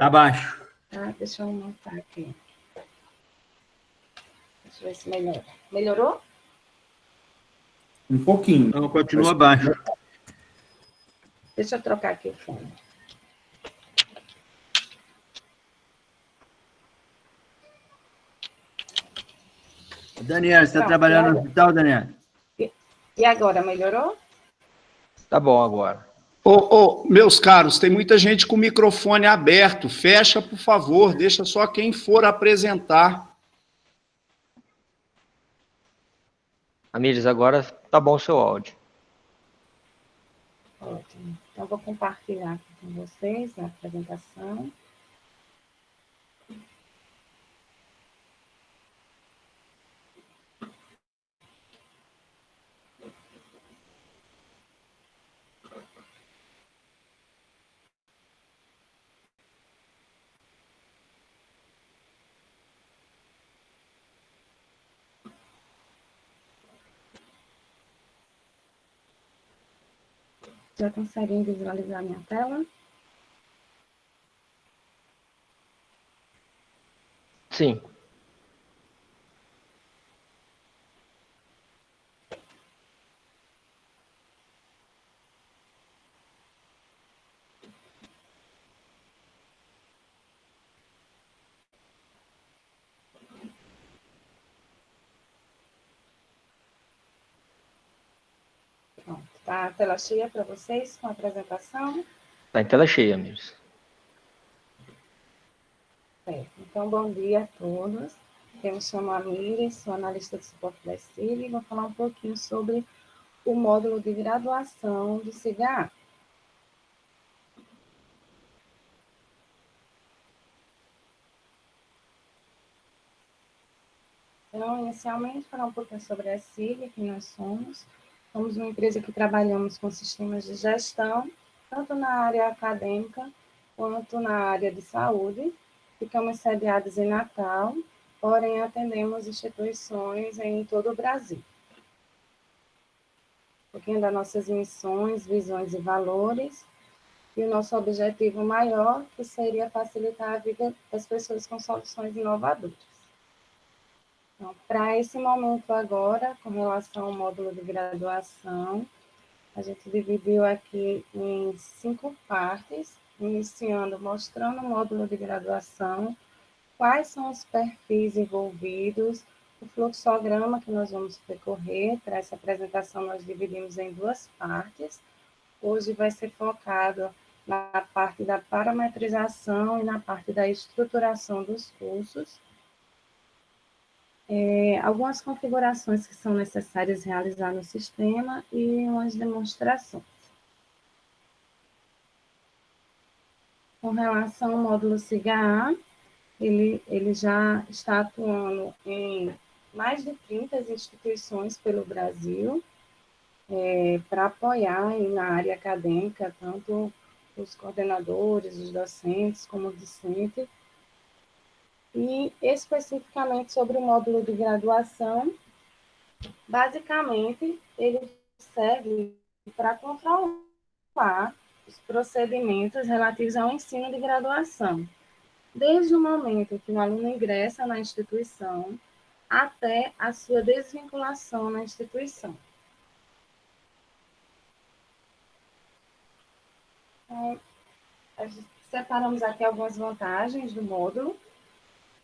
Abaixo. Tá, deixa eu montar aqui. Deixa eu ver se melhora. Melhorou? Um pouquinho. Não, continua abaixo. Deixa eu trocar aqui o fone. Daniel, você está trabalhando no hospital, Daniel? E agora, melhorou? Tá bom agora. Meus caros, tem muita gente com o microfone aberto. Fecha, por favor. Deixa só quem for apresentar. Amires, agora tá bom o seu áudio. Ótimo. Então, vou compartilhar aqui com vocês a apresentação. Já conseguem visualizar minha tela? Sim. Pronto. Tá a tela cheia para vocês com a apresentação? Tá em tela cheia, Amires. Então, bom dia a todos. Eu me chamo Amires, sou analista de suporte da SIG e vou falar um pouquinho sobre o módulo de graduação do SIGA. Então, inicialmente, falar um pouquinho sobre a SIG, quem nós somos. Somos uma empresa que trabalhamos com sistemas de gestão, tanto na área acadêmica quanto na área de saúde. Ficamos sediados em Natal, porém atendemos instituições em todo o Brasil. Um pouquinho das nossas missões, visões e valores, e o nosso objetivo maior, que seria facilitar a vida das pessoas com soluções inovadoras. Então, para esse momento agora, com relação ao módulo de graduação, a gente dividiu aqui em 5 partes, iniciando mostrando o módulo de graduação, quais são os perfis envolvidos, o fluxograma que nós vamos percorrer. Para essa apresentação, nós dividimos em 2 partes. Hoje vai ser focado na parte da parametrização e na parte da estruturação dos cursos. Algumas configurações que são necessárias realizar no sistema e umas demonstrações. Com relação ao módulo SIGA, ele já está atuando em mais de 30 instituições pelo Brasil, para apoiar aí na área acadêmica, tanto os coordenadores, os docentes, como o discente. E especificamente sobre o módulo de graduação, basicamente, ele serve para controlar os procedimentos relativos ao ensino de graduação, desde o momento que o aluno ingressa na instituição até a sua desvinculação na instituição. Então, separamos aqui algumas vantagens do módulo.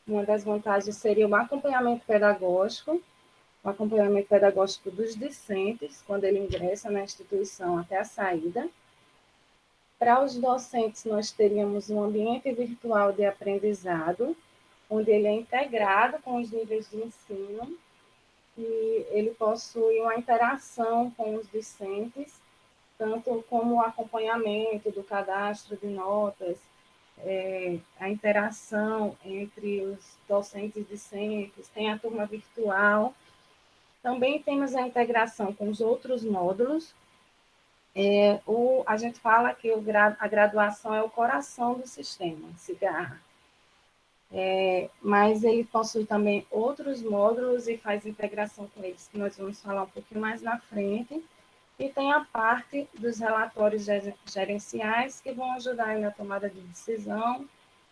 Uma das vantagens seria o acompanhamento pedagógico dos discentes, quando ele ingressa na instituição até a saída. Para os docentes, nós teríamos um ambiente virtual de aprendizado, onde ele é integrado com os níveis de ensino, e ele possui uma interação com os discentes, tanto como o acompanhamento do cadastro de notas, a interação entre os docentes e discentes, tem a turma virtual. Também temos a integração com os outros módulos. A gente fala que a graduação é o coração do sistema, SIGA. Mas ele possui também outros módulos e faz integração com eles, que nós vamos falar um pouquinho mais na frente. E tem a parte dos relatórios gerenciais, que vão ajudar na tomada de decisão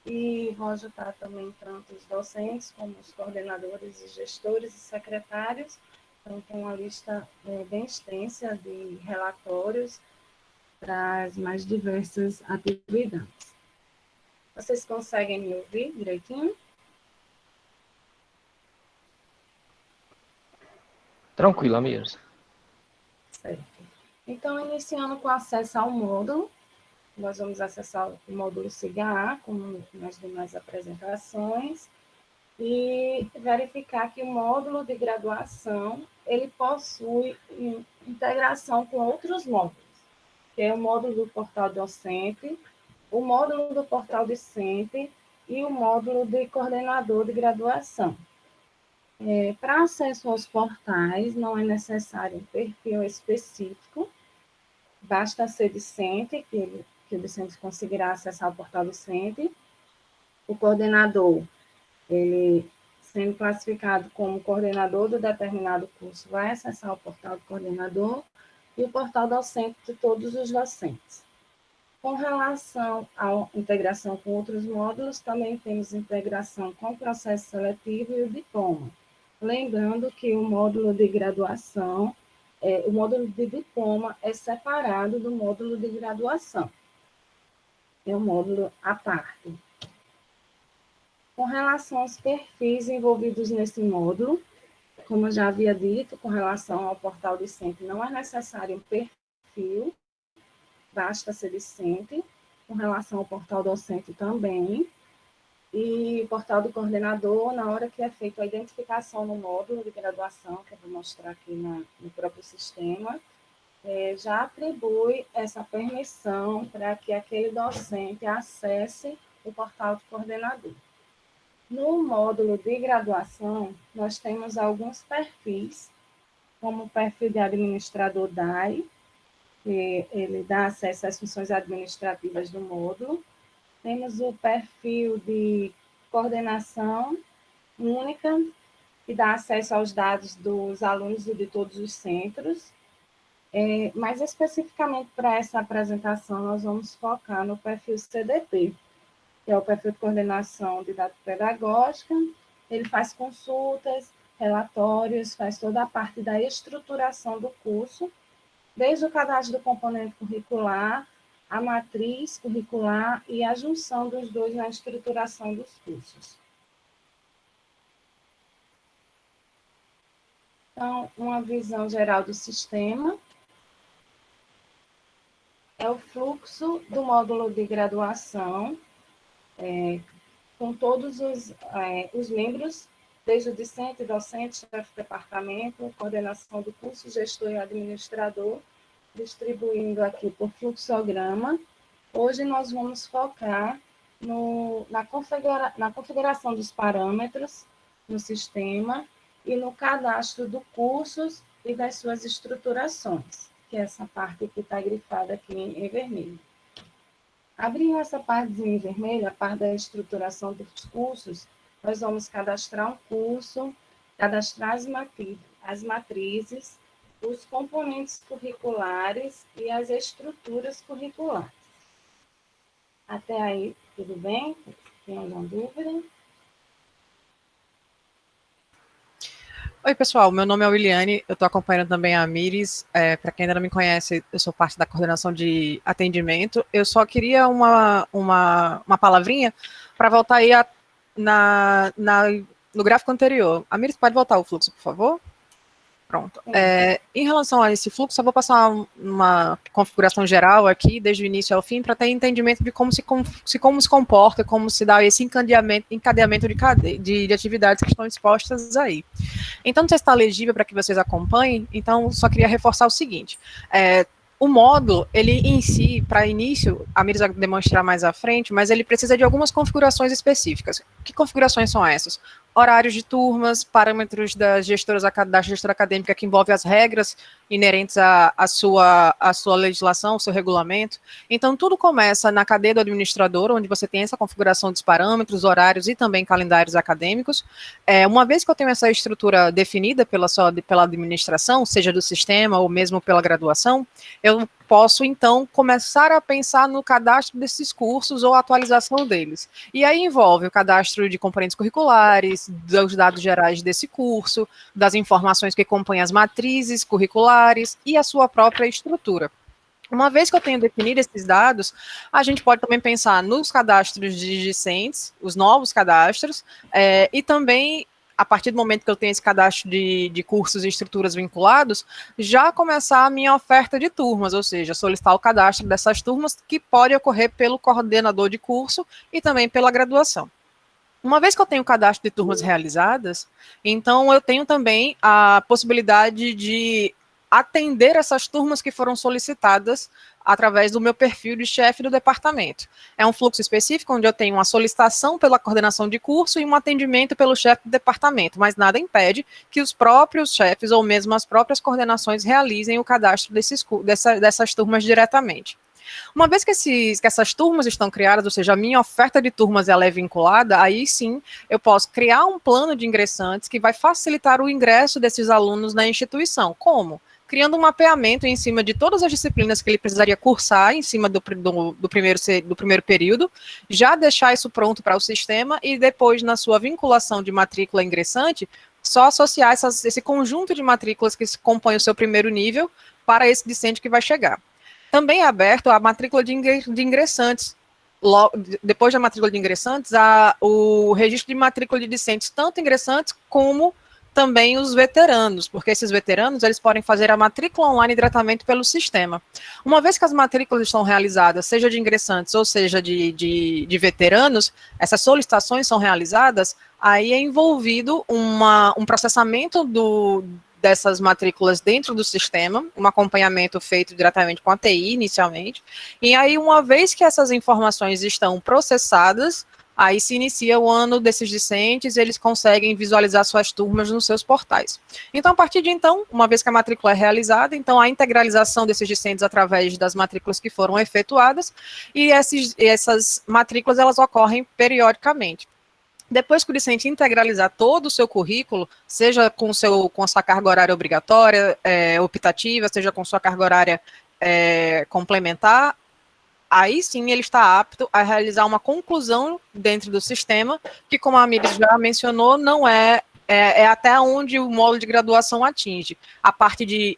e vão ajudar também tanto os docentes como os coordenadores e gestores e secretários. Então, tem uma lista bem extensa de relatórios para as mais diversas atividades. Vocês conseguem me ouvir direitinho? Tranquilo, Amires. Certo. Então, iniciando com acesso ao módulo, nós vamos acessar o módulo SIGA, como nas demais apresentações, e verificar que o módulo de graduação, ele possui integração com outros módulos, que é o módulo do portal docente, o módulo do portal discente e o módulo de coordenador de graduação. Para acesso aos portais, não é necessário um perfil específico, basta ser discente, que o discente conseguirá acessar o portal discente. O coordenador, ele sendo classificado como coordenador do determinado curso, vai acessar o portal do coordenador e o portal docente de todos os docentes. Com relação à integração com outros módulos, também temos integração com o processo seletivo e o diploma. Lembrando que o módulo de graduação, o módulo de diploma é separado do módulo de graduação. É um módulo à parte. Com relação aos perfis envolvidos nesse módulo, como eu já havia dito, com relação ao portal discente, não é necessário um perfil, basta ser discente. Com relação ao portal docente também. E o portal do coordenador, na hora que é feita a identificação no módulo de graduação, que eu vou mostrar aqui no próprio sistema, já atribui essa permissão para que aquele docente acesse o portal do coordenador. No módulo de graduação, nós temos alguns perfis, como o perfil de administrador DAI, que ele dá acesso às funções administrativas do módulo. Temos o perfil de coordenação única, que dá acesso aos dados dos alunos e de todos os centros. Mais especificamente para essa apresentação, nós vamos focar no perfil CDP, que é o perfil de coordenação didático-pedagógica. Ele faz consultas, relatórios, faz toda a parte da estruturação do curso, desde o cadastro do componente curricular, a matriz curricular e a junção dos dois na estruturação dos cursos. Então, uma visão geral do sistema. É o fluxo do módulo de graduação, com todos os membros, desde o discente, docente, chefe de departamento, coordenação do curso, gestor e administrador, distribuindo aqui por fluxograma. Hoje nós vamos focar na configuração dos parâmetros no sistema e no cadastro do cursos e das suas estruturações, que é essa parte que está grifada aqui em vermelho. Abrindo essa partezinha em vermelho, a parte da estruturação dos cursos, nós vamos cadastrar um curso, cadastrar as matrizes, os componentes curriculares e as estruturas curriculares. Até aí, tudo bem? Tem alguma dúvida? Oi, pessoal, meu nome é Williane, eu estou acompanhando também a Amires. Para quem ainda não me conhece, eu sou parte da coordenação de atendimento. Eu só queria uma palavrinha para voltar aí no gráfico anterior. Amires, pode voltar o fluxo, por favor? Pronto. Em relação a esse fluxo, eu vou passar uma configuração geral aqui, desde o início ao fim, para ter entendimento de como se comporta, como se dá esse encadeamento de atividades que estão expostas aí. Então, não sei se está legível para que vocês acompanhem, então só queria reforçar o seguinte. O módulo, ele em si, para início, a Mires vai demonstrar mais à frente, mas ele precisa de algumas configurações específicas. Que configurações são essas? Horários de turmas, parâmetros da gestora acadêmica que envolve as regras inerentes à sua legislação, ao seu regulamento. Então, tudo começa na cadeia do administrador, onde você tem essa configuração dos parâmetros, horários e também calendários acadêmicos. Uma vez que eu tenho essa estrutura definida pela administração, seja do sistema ou mesmo pela graduação, eu posso, então, começar a pensar no cadastro desses cursos ou atualização deles. E aí envolve o cadastro de componentes curriculares, dos dados gerais desse curso, das informações que compõem as matrizes curriculares e a sua própria estrutura. Uma vez que eu tenho definido esses dados, a gente pode também pensar nos cadastros de discentes, os novos cadastros, e também, a partir do momento que eu tenho esse cadastro de cursos e estruturas vinculados, já começar a minha oferta de turmas, ou seja, solicitar o cadastro dessas turmas, que pode ocorrer pelo coordenador de curso e também pela graduação. Uma vez que eu tenho o cadastro de turmas realizadas, então eu tenho também a possibilidade de atender essas turmas que foram solicitadas através do meu perfil de chefe do departamento. É um fluxo específico onde eu tenho uma solicitação pela coordenação de curso e um atendimento pelo chefe do departamento, mas nada impede que os próprios chefes ou mesmo as próprias coordenações realizem o cadastro dessas turmas diretamente. Uma vez que essas turmas estão criadas, ou seja, a minha oferta de turmas ela é vinculada, aí sim eu posso criar um plano de ingressantes que vai facilitar o ingresso desses alunos na instituição. Como? Criando um mapeamento em cima de todas as disciplinas que ele precisaria cursar em cima do primeiro período, já deixar isso pronto para o sistema e depois, na sua vinculação de matrícula ingressante, só associar esse conjunto de matrículas que compõem o seu primeiro nível para esse discente que vai chegar. Também é aberto a matrícula de ingressantes. Depois da matrícula de ingressantes, o registro de matrícula de discentes, tanto ingressantes como também os veteranos, porque esses veteranos eles podem fazer a matrícula online diretamente pelo sistema. Uma vez que as matrículas estão realizadas, seja de ingressantes ou seja de veteranos, essas solicitações são realizadas, aí é envolvido um processamento dessas matrículas dentro do sistema, um acompanhamento feito diretamente com a TI inicialmente, e aí uma vez que essas informações estão processadas, aí se inicia o ano desses discentes, eles conseguem visualizar suas turmas nos seus portais. Então, a partir de então, uma vez que a matrícula é realizada, então a integralização desses discentes através das matrículas que foram efetuadas, e essas matrículas elas ocorrem periodicamente. Depois que o discente integralizar todo o seu currículo, seja com a sua carga horária obrigatória, optativa, seja com sua carga horária complementar, aí sim ele está apto a realizar uma conclusão dentro do sistema, que, como a Mires já mencionou, não é até onde o módulo de graduação atinge. A parte de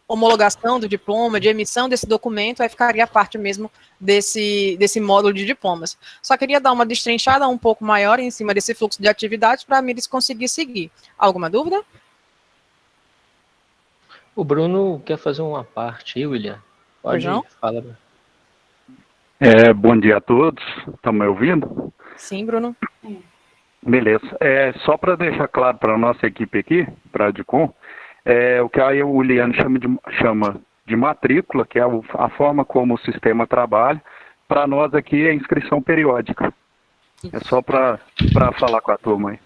homologação do diploma, de emissão desse documento, aí ficaria a parte mesmo desse módulo de diplomas. Só queria dar uma destrinchada um pouco maior em cima desse fluxo de atividades para a Mires conseguir seguir. Alguma dúvida? O Bruno quer fazer uma parte aí, William. Pode falar. Bom dia a todos. Estão me ouvindo? Sim, Bruno. Beleza. Só para deixar claro para a nossa equipe aqui, para a DICOM, o que aí o William chama de matrícula, que é a forma como o sistema trabalha, para nós aqui é inscrição periódica. É só para falar com a turma aí.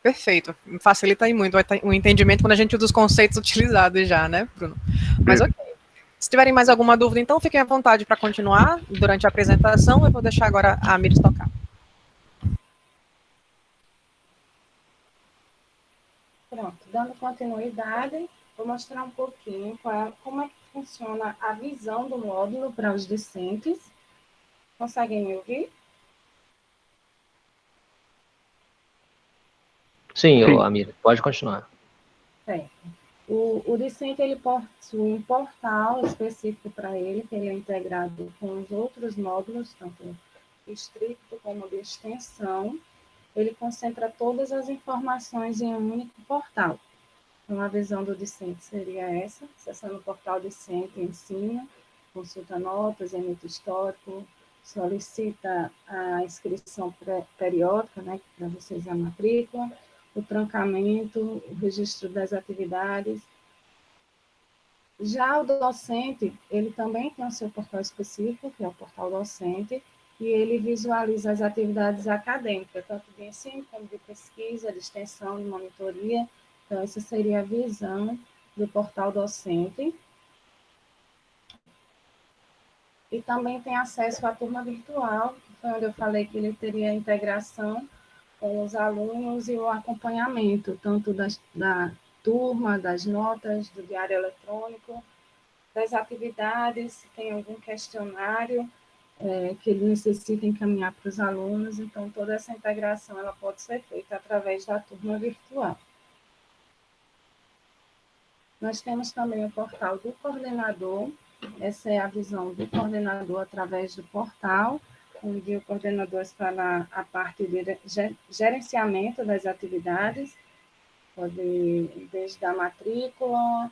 Perfeito. Facilita aí muito o entendimento quando a gente usa os conceitos utilizados já, né, Bruno? Mas ok. Se tiverem mais alguma dúvida, então fiquem à vontade para continuar durante a apresentação. Eu vou deixar agora a Mires tocar. Pronto, dando continuidade, vou mostrar um pouquinho como é que funciona a visão do módulo para os discentes. Conseguem me ouvir? Sim, Amir, pode continuar. Certo. O discente ele possui um portal específico para ele, que ele é integrado com os outros módulos, tanto estricto como de extensão. Ele concentra todas as informações em um único portal. Então, a visão do discente seria essa: acessando o portal discente, ensina, consulta notas, emite histórico, solicita a inscrição periódica, né, para vocês a matrícula, o trancamento, o registro das atividades. Já o docente, ele também tem o seu portal específico, que é o portal docente, e ele visualiza as atividades acadêmicas, tanto de ensino como de pesquisa, de extensão, de monitoria. Então, essa seria a visão do portal docente. E também tem acesso à turma virtual, foi onde eu falei que ele teria integração com os alunos e o acompanhamento, tanto da turma, das notas, do diário eletrônico, das atividades, se tem algum questionário que ele necessita encaminhar para os alunos, então toda essa integração ela pode ser feita através da turma virtual. Nós temos também o portal do coordenador, essa é a visão do coordenador através do portal, onde o coordenador está na parte de gerenciamento das atividades, pode desde a matrícula,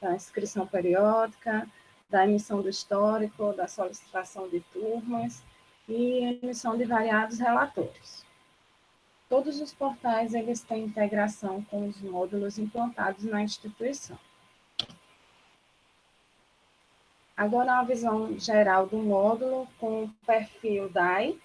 da inscrição periódica, da emissão do histórico, da solicitação de turmas e emissão de variados relatórios. Todos os portais eles têm integração com os módulos implantados na instituição. Agora, a visão geral do módulo com o perfil DAI.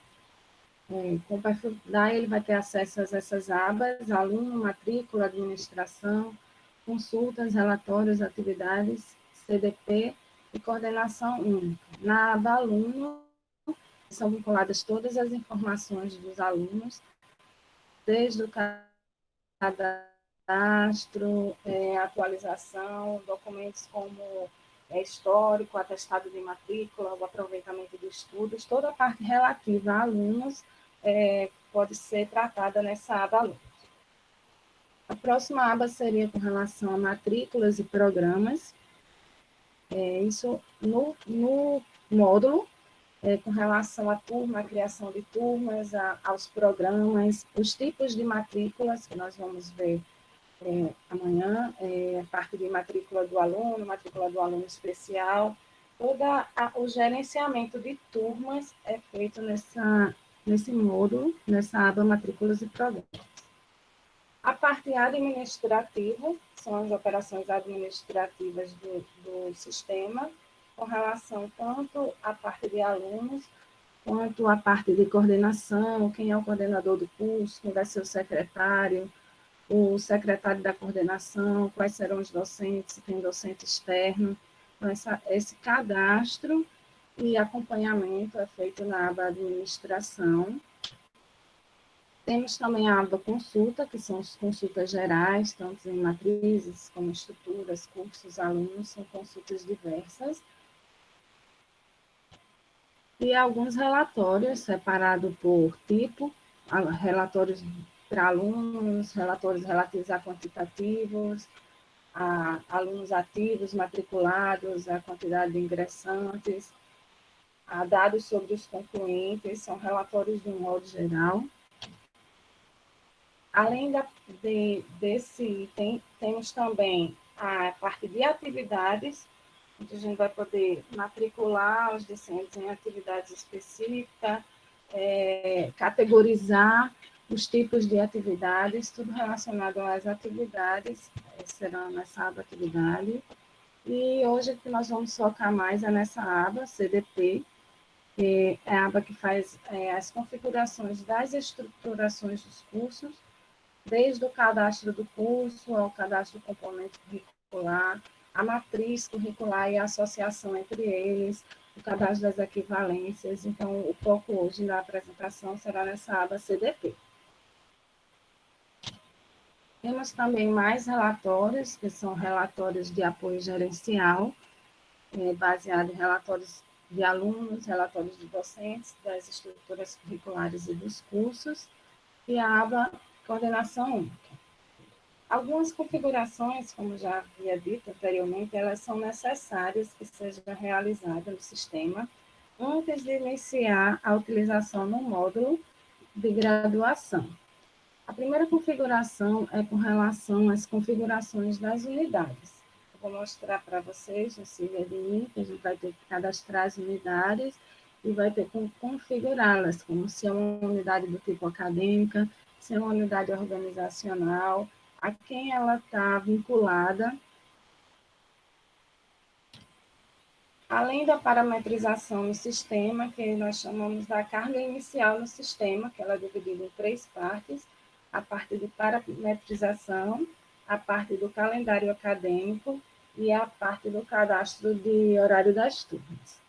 Com o perfil DAI, ele vai ter acesso a essas abas: aluno, matrícula, administração, consultas, relatórios, atividades, CDP e coordenação única. Na aba aluno, são vinculadas todas as informações dos alunos, desde o cadastro, atualização, documentos como histórico, atestado de matrícula, o aproveitamento de estudos, toda a parte relativa a alunos pode ser tratada nessa aba alunos. A próxima aba seria com relação a matrículas e programas. Isso no módulo, com relação à turma, a criação de turmas, aos programas, os tipos de matrículas, que nós vamos ver amanhã, a parte de matrícula do aluno especial, todo o gerenciamento de turmas é feito nesse módulo, nessa aba matrículas e programas. A parte administrativa, são as operações administrativas do sistema, com relação tanto à parte de alunos, quanto à parte de coordenação, quem é o coordenador do curso, quem vai ser o secretário da coordenação, quais serão os docentes, se tem docente externo. Então, esse cadastro e acompanhamento é feito na aba administração. Temos também a aba consulta, que são as consultas gerais, tanto em matrizes como estruturas, cursos, alunos, são consultas diversas. E alguns relatórios separados por tipo, relatórios para alunos, relatórios relativos a quantitativos, a alunos ativos, matriculados, a quantidade de ingressantes, a dados sobre os concluintes, são relatórios de um modo geral. Além desse item, temos também a parte de atividades, onde a gente vai poder matricular os discentes em atividades específicas, categorizar os tipos de atividades, tudo relacionado às atividades, será nessa aba atividade. E hoje o que nós vamos focar mais é nessa aba CDP, que é a aba que faz as configurações das estruturações dos cursos, desde o cadastro do curso ao cadastro do componente curricular, a matriz curricular e a associação entre eles, o cadastro das equivalências. Então, o foco hoje da apresentação será nessa aba CDP. Temos também mais relatórios, que são relatórios de apoio gerencial, baseado em relatórios de alunos, relatórios de docentes, das estruturas curriculares e dos cursos, e a aba coordenação única. Algumas configurações, como já havia dito anteriormente, elas são necessárias que sejam realizadas no sistema antes de iniciar a utilização no módulo de graduação. A primeira configuração é com relação às configurações das unidades. Eu vou mostrar para vocês no CIVEDI, que a gente vai ter que cadastrar as unidades e vai ter que configurá-las, como se é uma unidade do tipo acadêmica, se é uma unidade organizacional, a quem ela está vinculada. Além da parametrização no sistema, que nós chamamos da carga inicial no sistema, que ela é dividida em 3 partes, a parte de parametrização, a parte do calendário acadêmico e a parte do cadastro de horário das turmas.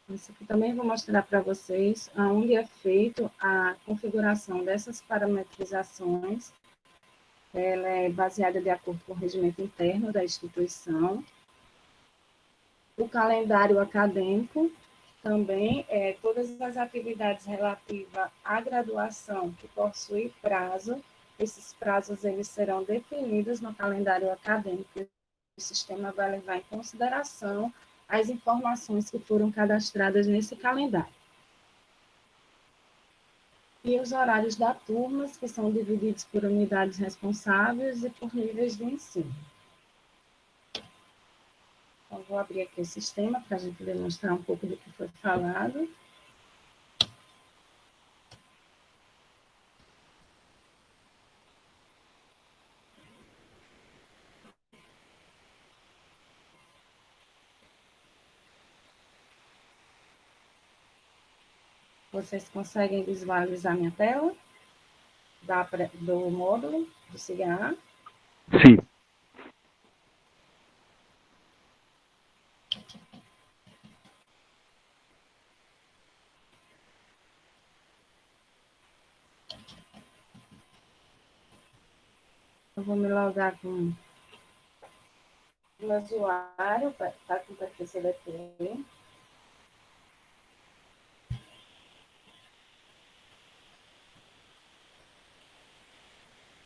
Isso aqui também vou mostrar para vocês onde é feito a configuração dessas parametrizações. Ela é baseada de acordo com o regimento interno da instituição. O calendário acadêmico também, todas as atividades relativas à graduação que possuem prazo, esses prazos eles serão definidos no calendário acadêmico. O sistema vai levar em consideração as informações que foram cadastradas nesse calendário. E os horários da turmas, que são divididos por unidades responsáveis e por níveis de ensino. Então, vou abrir aqui o sistema para a gente demonstrar um pouco do que foi falado. Vocês conseguem visualizar minha tela do módulo do SIGA? Sim. Eu vou me logar com o meu usuário, tá com o perfil CDT.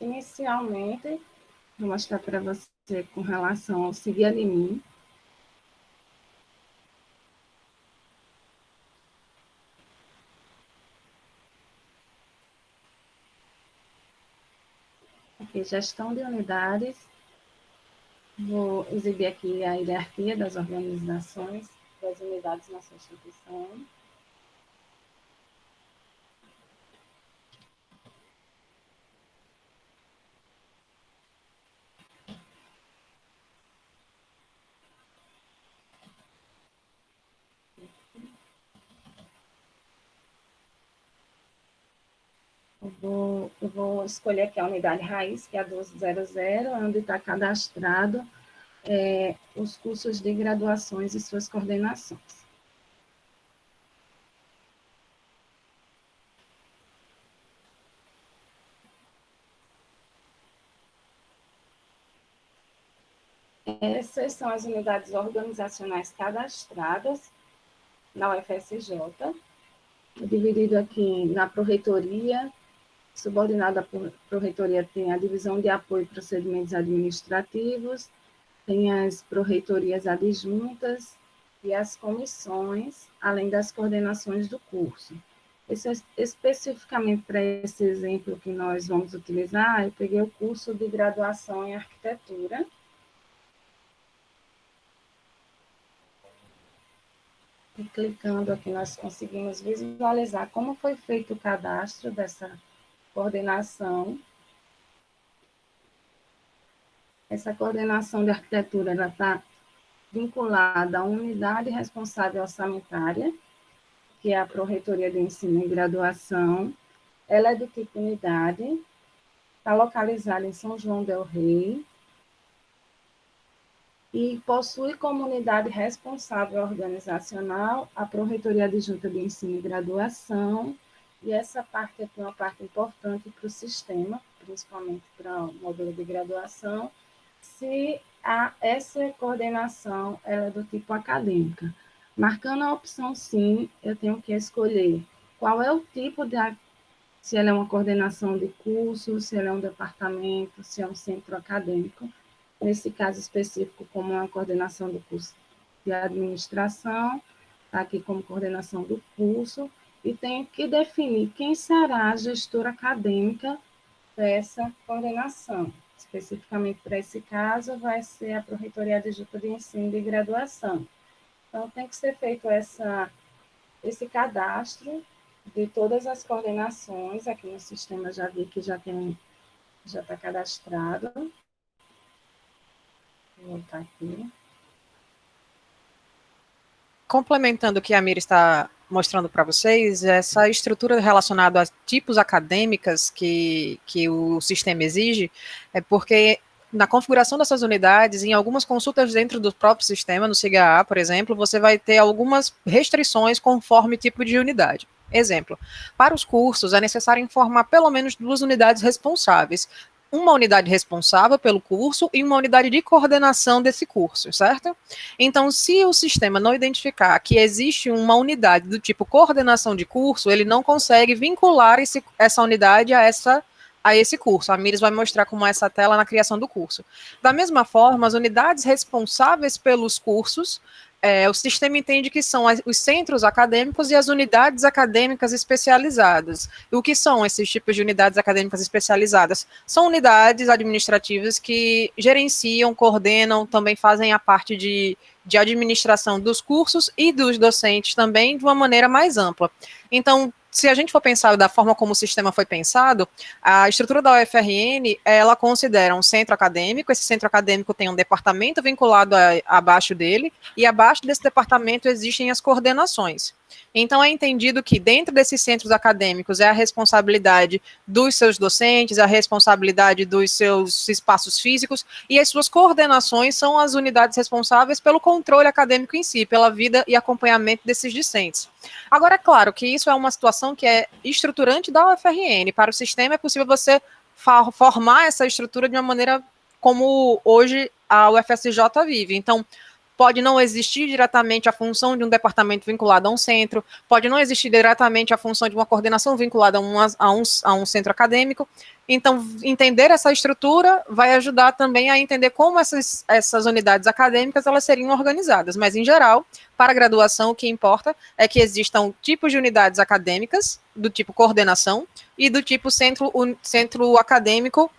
Inicialmente, vou mostrar para você com relação ao seguir a mim. Aqui, gestão de unidades. Vou exibir aqui a hierarquia das organizações, das unidades na sua instituição. Eu vou escolher aqui a unidade raiz, que é a 1200, onde está cadastrado os cursos de graduações e suas coordenações. Essas são as unidades organizacionais cadastradas na UFSJ, dividido aqui na pró-reitoria. Subordinada à pró-reitoria tem a divisão de apoio e procedimentos administrativos, tem as pró-reitorias adjuntas e as comissões, além das coordenações do curso. Especificamente para esse exemplo que nós vamos utilizar, eu peguei o curso de graduação em arquitetura. E clicando aqui, nós conseguimos visualizar como foi feito o cadastro dessa coordenação. Essa coordenação de arquitetura está vinculada à unidade responsável orçamentária, que é a Pró-Reitoria de Ensino e Graduação. Ela é do tipo unidade, está localizada em São João del Rei, e possui como unidade responsável organizacional a Pró-Reitoria Adjunta de Ensino e Graduação, e essa parte aqui é uma parte importante para o sistema, principalmente para o módulo de graduação, se essa coordenação ela é do tipo acadêmica. Marcando a opção sim, eu tenho que escolher qual é o tipo se ela é uma coordenação de curso, se ela é um departamento, se é um centro acadêmico. Nesse caso específico, como uma coordenação do curso de administração, está aqui como coordenação do curso, e tenho que definir quem será a gestora acadêmica dessa coordenação. Especificamente para esse caso, vai ser a Pró-Reitoria Adjunta de Ensino e Graduação. Então, tem que ser feito esse cadastro de todas as coordenações. Aqui no sistema já vi que já está cadastrado. Vou voltar aqui. Complementando o que a Mira está mostrando para vocês, essa estrutura relacionada a tipos acadêmicas que o sistema exige, é porque na configuração dessas unidades, em algumas consultas dentro do próprio sistema, no SIGA, por exemplo, você vai ter algumas restrições conforme tipo de unidade. Exemplo, para os cursos é necessário informar pelo menos 2 unidades responsáveis. uma unidade responsável pelo curso e uma unidade de coordenação desse curso, certo? Então, se o sistema não identificar que existe uma unidade do tipo coordenação de curso, ele não consegue vincular essa unidade a esse curso. A Miris vai mostrar como é essa tela na criação do curso. Da mesma forma, as unidades responsáveis pelos cursos, o sistema entende que são os centros acadêmicos e as unidades acadêmicas especializadas. E o que são esses tipos de unidades acadêmicas especializadas? São unidades administrativas que gerenciam, coordenam, também fazem a parte de administração dos cursos e dos docentes também de uma maneira mais ampla. Então, se a gente for pensar da forma como o sistema foi pensado, a estrutura da UFRN, ela considera um centro acadêmico, esse centro acadêmico tem um departamento vinculado abaixo dele, e abaixo desse departamento existem as coordenações. Então, é entendido que dentro desses centros acadêmicos é a responsabilidade dos seus docentes, a responsabilidade dos seus espaços físicos, e as suas coordenações são as unidades responsáveis pelo controle acadêmico em si, pela vida e acompanhamento desses discentes. Agora, é claro que isso é uma situação que é estruturante da UFRN. Para o sistema é possível você formar essa estrutura de uma maneira como hoje a UFSJ vive. Então, pode não existir diretamente a função de um departamento vinculado a um centro, pode não existir diretamente a função de uma coordenação vinculada a um centro acadêmico. Então, entender essa estrutura vai ajudar também a entender como essas unidades acadêmicas elas seriam organizadas. Mas, em geral, para a graduação, o que importa é que existam tipos de unidades acadêmicas, do tipo coordenação, e do tipo centro acadêmico,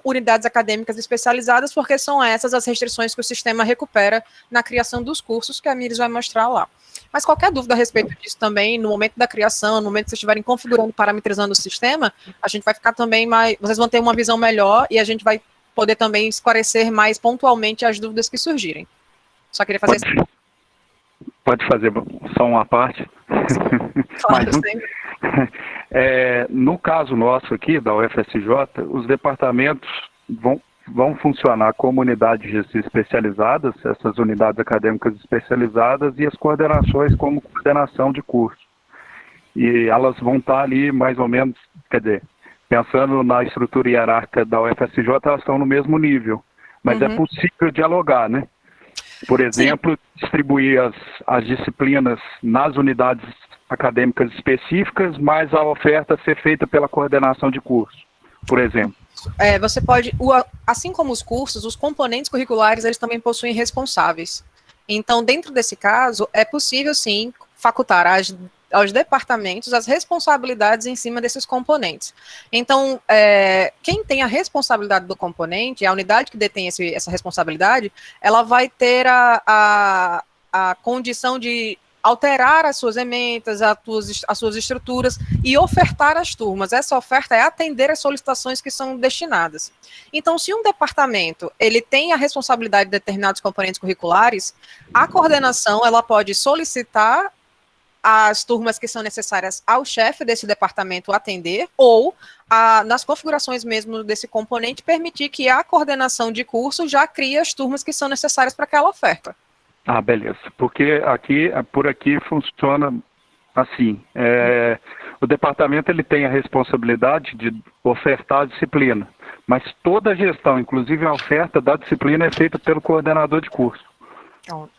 unidades acadêmicas especializadas, porque são essas as restrições que o sistema recupera na criação dos cursos, que a Miris vai mostrar lá. Mas qualquer dúvida a respeito disso também, no momento da criação, no momento que vocês estiverem configurando, parametrizando o sistema, a gente vai ficar também vocês vão ter uma visão melhor e a gente vai poder também esclarecer mais pontualmente as dúvidas que surgirem. Só queria fazer isso. Pode fazer só uma parte? Claro, sempre. No caso nosso aqui, da UFSJ, os departamentos vão funcionar como unidades especializadas, essas unidades acadêmicas especializadas, e as coordenações como coordenação de curso. E elas vão estar ali mais ou menos, quer dizer, pensando na estrutura hierárquica da UFSJ, elas estão no mesmo nível, mas é possível dialogar, né? Por exemplo, distribuir as disciplinas nas unidades acadêmicas específicas, mas a oferta ser feita pela coordenação de curso, por exemplo. Você pode, assim como os cursos, os componentes curriculares, eles também possuem responsáveis. Então, dentro desse caso, é possível, sim, facultar aos departamentos as responsabilidades em cima desses componentes. Então, quem tem a responsabilidade do componente, a unidade que detém essa responsabilidade, ela vai ter a condição de alterar as suas ementas, as suas estruturas e ofertar às turmas. Essa oferta é atender às solicitações que são destinadas. Então, se um departamento ele tem a responsabilidade de determinados componentes curriculares, a coordenação ela pode solicitar as turmas que são necessárias ao chefe desse departamento atender, ou nas configurações mesmo desse componente, permitir que a coordenação de curso já crie as turmas que são necessárias para aquela oferta. Ah, beleza. Porque por aqui funciona assim. O departamento ele tem a responsabilidade de ofertar a disciplina, mas toda a gestão, inclusive a oferta da disciplina, é feita pelo coordenador de curso. Pronto.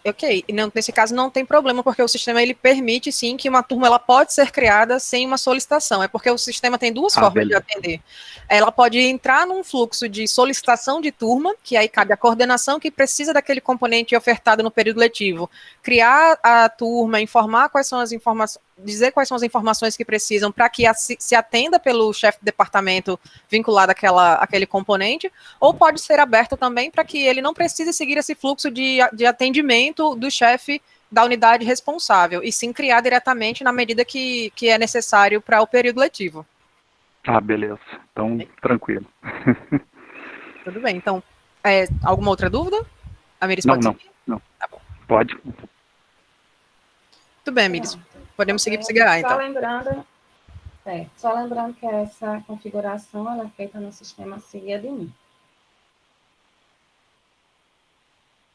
Ok, nesse caso não tem problema, porque o sistema ele permite sim que uma turma ela pode ser criada sem uma solicitação, é porque o sistema tem duas formas de atender. Ela pode entrar num fluxo de solicitação de turma, que aí cabe a coordenação que precisa daquele componente ofertado no período letivo, criar a turma, informar quais são as informações, dizer quais são as informações que precisam para que se atenda pelo chefe de departamento vinculado àquele componente, ou pode ser aberto também para que ele não precise seguir esse fluxo de atendimento do chefe da unidade responsável, e sim criar diretamente na medida que é necessário para o período letivo. Ah, beleza. Então, tranquilo. Tudo bem. Então, alguma outra dúvida? A Miris pode seguir? Não. Tá bom. Pode. Tudo bem, Miris. Podemos seguir para o CGA, então. Só lembrando que essa configuração ela é feita no sistema SIG-Admin.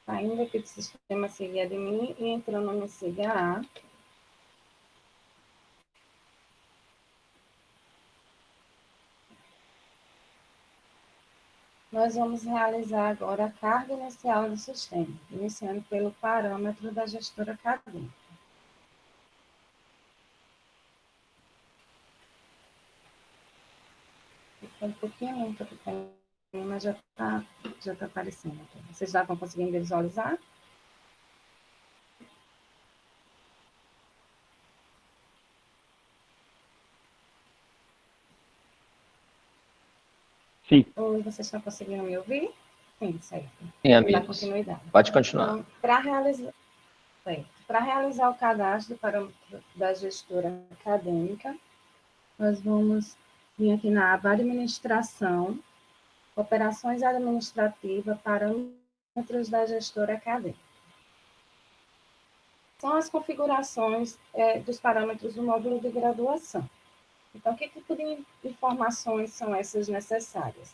Saindo aqui do sistema SIG-Admin e entrando no SIG-A. nós vamos realizar agora a carga inicial do sistema, iniciando pelo parâmetro da gestora acadêmica. Ficou um pouquinho lento aqui também, mas já tá aparecendo aqui. Vocês já estão conseguindo visualizar? Sim. Ou vocês estão conseguindo me ouvir? Sim, certo. Sim, Dá amigos. continuidade. Pode continuar. Então, para realizar o cadastro do parâmetro da gestora acadêmica, nós vamos vir aqui na aba Administração, Operações Administrativas, Parâmetros da gestora acadêmica. São as configurações dos parâmetros do módulo de graduação. Então, que tipo de informações são essas necessárias?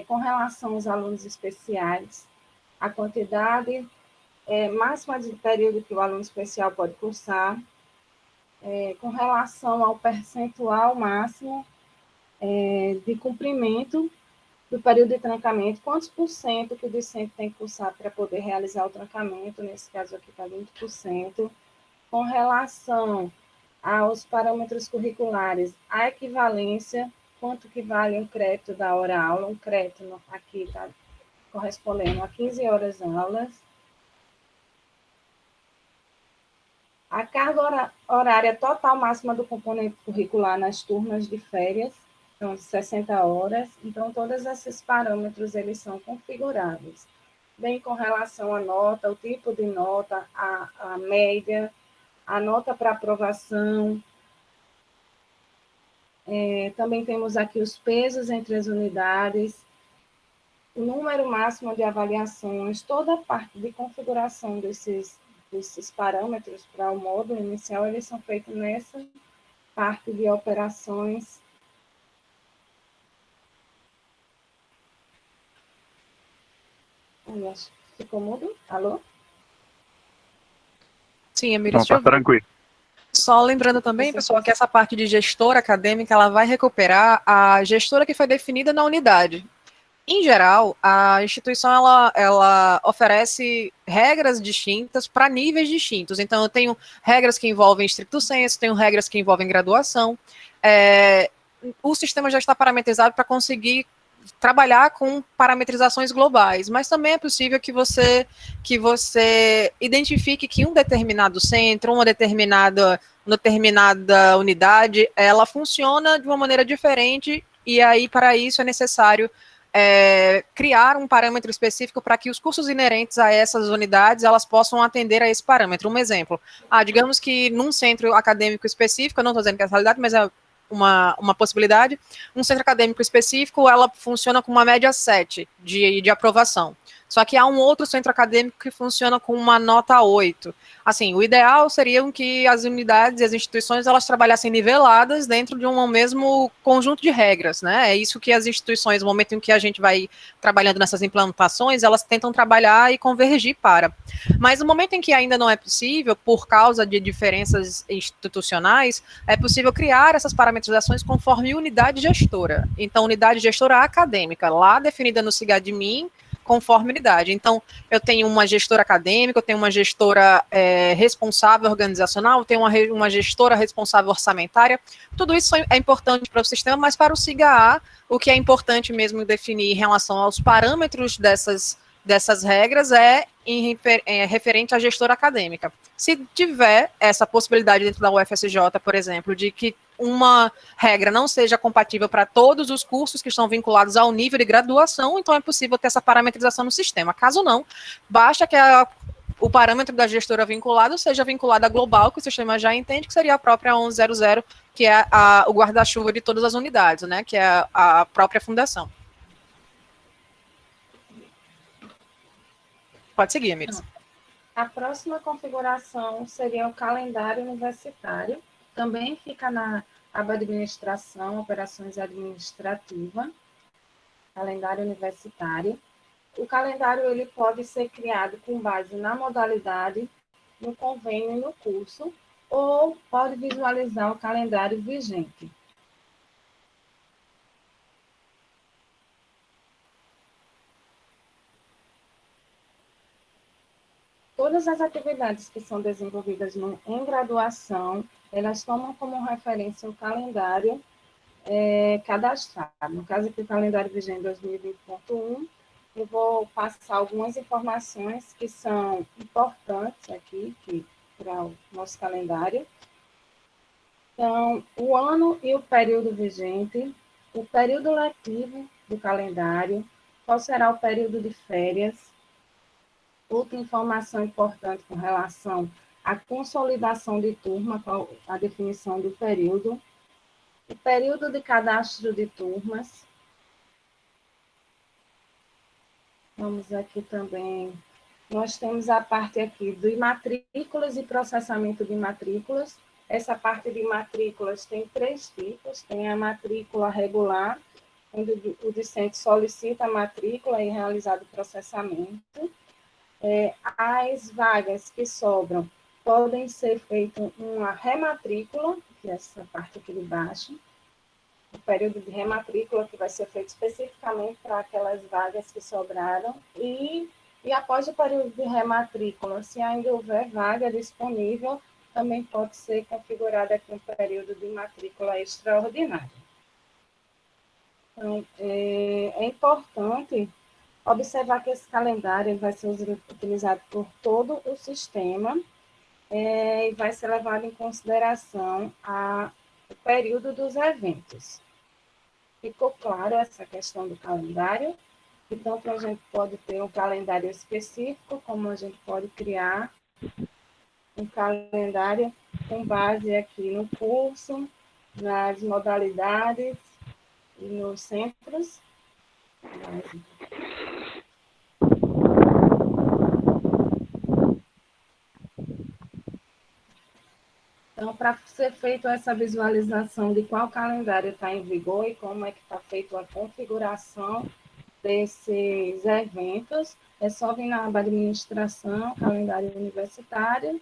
Com relação aos alunos especiais, a quantidade máxima de período que o aluno especial pode cursar, com relação ao percentual máximo de cumprimento do período de trancamento, quantos por cento que o discente tem que cursar para poder realizar o trancamento, nesse caso aqui está 20%, com relação aos parâmetros curriculares, a equivalência, quanto que vale um crédito da hora-aula, um crédito aqui está correspondendo a 15 horas aulas, a carga horária total máxima do componente curricular nas turmas de férias, são 60 horas, então todos esses parâmetros eles são configuráveis, bem com relação à nota, o tipo de nota, a média, a nota para aprovação. Também temos aqui os pesos entre as unidades, o número máximo de avaliações, toda a parte de configuração desses parâmetros para o módulo inicial, eles são feitos nessa parte de operações. Acho que ficou mudo. Alô? Sim, Emílio, Não, tá tranquilo. só lembrando também, pessoal, que essa parte de gestora acadêmica, ela vai recuperar a gestora que foi definida na unidade. Em geral, a instituição ela oferece regras distintas para níveis distintos. Então, eu tenho regras que envolvem stricto sensu, tenho regras que envolvem graduação. O sistema já está parametrizado para conseguir trabalhar com parametrizações globais, mas também é possível que você identifique que um determinado centro, uma determinada unidade, ela funciona de uma maneira diferente, e aí, para isso, é necessário criar um parâmetro específico para que os cursos inerentes a essas unidades, elas possam atender a esse parâmetro. Um exemplo, digamos que num centro acadêmico específico, eu não estou dizendo que é a realidade, mas é uma possibilidade, um centro acadêmico específico, ela funciona com uma média 7 de aprovação. Só que há um outro centro acadêmico que funciona com uma nota 8. Assim, o ideal seria que as unidades e as instituições, elas trabalhassem niveladas dentro de um mesmo conjunto de regras, né? É isso que as instituições, no momento em que a gente vai trabalhando nessas implantações, elas tentam trabalhar e convergir para. Mas no momento em que ainda não é possível, por causa de diferenças institucionais, é possível criar essas parametrizações conforme unidade gestora. Então, unidade gestora acadêmica, lá definida no SIGADMIN, conforme unidade. Então, eu tenho uma gestora acadêmica, eu tenho uma gestora responsável organizacional, eu tenho uma gestora responsável orçamentária. Tudo isso é importante para o sistema, mas para o SIGA-A, o que é importante mesmo definir em relação aos parâmetros dessas regras é referente à gestora acadêmica. Se tiver essa possibilidade dentro da UFSJ, por exemplo, de que uma regra não seja compatível para todos os cursos que estão vinculados ao nível de graduação, então é possível ter essa parametrização no sistema. Caso não, basta que o parâmetro da gestora vinculado seja vinculado à global, que o sistema já entende, que seria a própria 1100, que é o guarda-chuva de todas as unidades, né, que é a própria fundação. Pode seguir, Emílio. A próxima configuração seria o calendário universitário. Também fica na aba Administração, Operações Administrativas, calendário universitário. O calendário ele pode ser criado com base na modalidade, no convênio e no curso, ou pode visualizar o calendário vigente. todas as atividades que são desenvolvidas em graduação, elas tomam como referência o calendário cadastrado. No caso aqui, o calendário vigente 2020.1, eu vou passar algumas informações que são importantes aqui para o nosso calendário. Então, o ano e o período vigente, o período letivo do calendário, qual será o período de férias. Outra informação importante com relação à consolidação de turma, qual a definição do período, o período de cadastro de turmas. Vamos aqui também, nós temos a parte aqui de matrículas e processamento de matrículas. Essa parte de matrículas tem 3 tipos, tem a matrícula regular, onde o discente solicita a matrícula e é realizado o processamento. As vagas que sobram podem ser feitas uma rematrícula, que é essa parte aqui de baixo, o período de rematrícula que vai ser feito especificamente para aquelas vagas que sobraram, e após o período de rematrícula, se ainda houver vaga disponível, também pode ser configurado aqui um período de matrícula extraordinária. Então, é importante observar que esse calendário vai ser utilizado por todo o sistema e vai ser levado em consideração o período dos eventos. Ficou claro essa questão do calendário? Então, a gente pode ter um calendário específico, como a gente pode criar um calendário com base aqui no curso, nas modalidades e nos centros. Então, para ser feita essa visualização de qual calendário está em vigor e como é que está feita a configuração desses eventos, é só vir na aba administração, calendário universitário,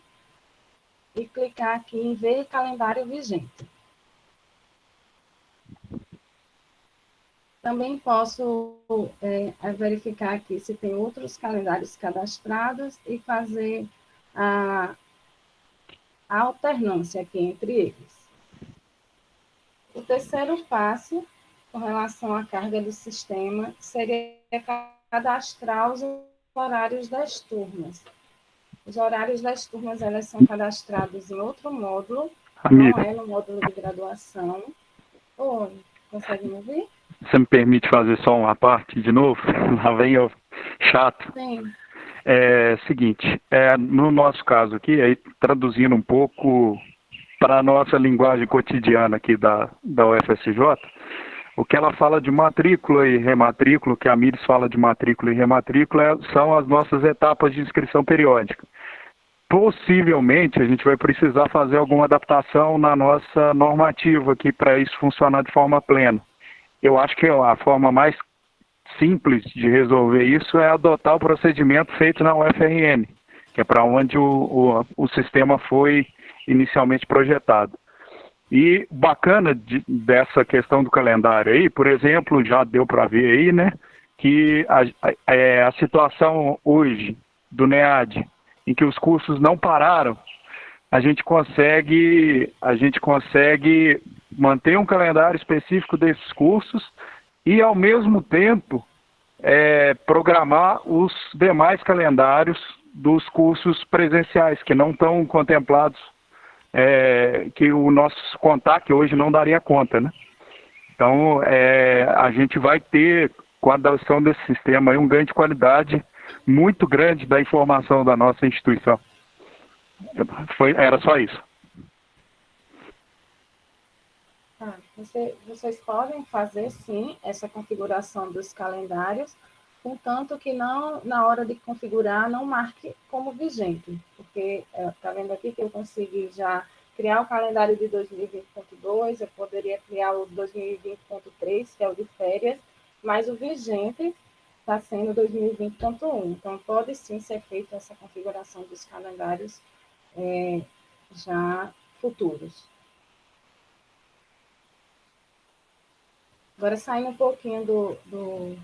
e clicar aqui em ver calendário vigente. Também posso verificar aqui se tem outros calendários cadastrados e fazer a alternância aqui entre eles. O terceiro passo, com relação à carga do sistema, seria cadastrar os horários das turmas. Os horários das turmas, elas são cadastrados em outro módulo, não é no módulo de graduação. Oi, consegue me ouvir? Você me permite fazer só uma parte de novo? Lá vem eu, chato. Sim. Seguinte, no nosso caso aqui, aí, traduzindo um pouco para a nossa linguagem cotidiana aqui da UFSJ, o que ela fala de matrícula e rematrícula, o que a Mires fala de matrícula e rematrícula, são as nossas etapas de inscrição periódica. Possivelmente, a gente vai precisar fazer alguma adaptação na nossa normativa aqui para isso funcionar de forma plena. Eu acho que a forma mais simples de resolver isso é adotar o procedimento feito na UFRN, que é para onde o sistema foi inicialmente projetado. E bacana dessa questão do calendário aí, por exemplo, já deu para ver aí, né, que a situação hoje do NEAD, em que os cursos não pararam, a gente consegue manter um calendário específico desses cursos e, ao mesmo tempo, programar os demais calendários dos cursos presenciais, que não estão contemplados, que o nosso CONTAC hoje não daria conta, né? Então, a gente vai ter, com a adoção desse sistema, aí, um ganho de qualidade muito grande da informação da nossa instituição. Era só isso. Vocês podem fazer, sim, essa configuração dos calendários, contanto que não, na hora de configurar, não marque como vigente, porque está vendo aqui que eu consegui já criar o calendário de 2020.2, eu poderia criar o 2020.3, que é o de férias, mas o vigente está sendo 2020.1. Então, pode sim ser feita essa configuração dos calendários já futuros. Agora, saindo um pouquinho do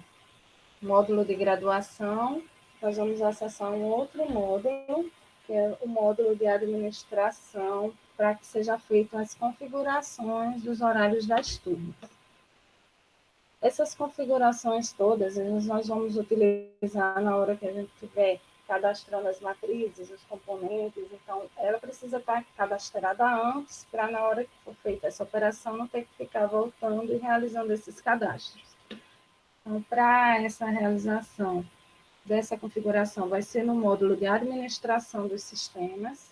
módulo de graduação, nós vamos acessar um outro módulo, que é o módulo de administração, para que seja feita as configurações dos horários das turmas. Essas configurações todas, nós vamos utilizar na hora que a gente estiver cadastrando as matrizes, os componentes, então ela precisa estar cadastrada antes, para na hora que for feita essa operação não ter que ficar voltando e realizando esses cadastros. Então, para essa realização dessa configuração, vai ser no módulo de administração dos sistemas.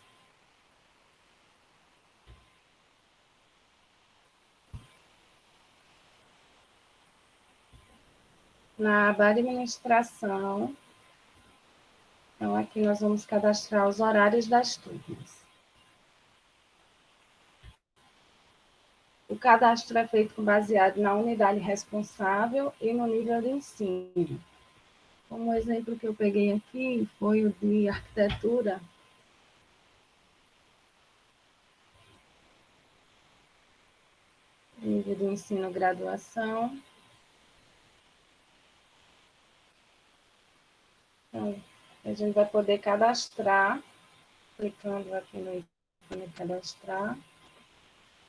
Na aba administração, então aqui nós vamos cadastrar os horários das turmas. O cadastro é feito baseado na unidade responsável e no nível de ensino. Como exemplo que eu peguei aqui foi o de arquitetura. Nível de ensino graduação. Então, a gente vai poder cadastrar, clicando aqui no ícone cadastrar.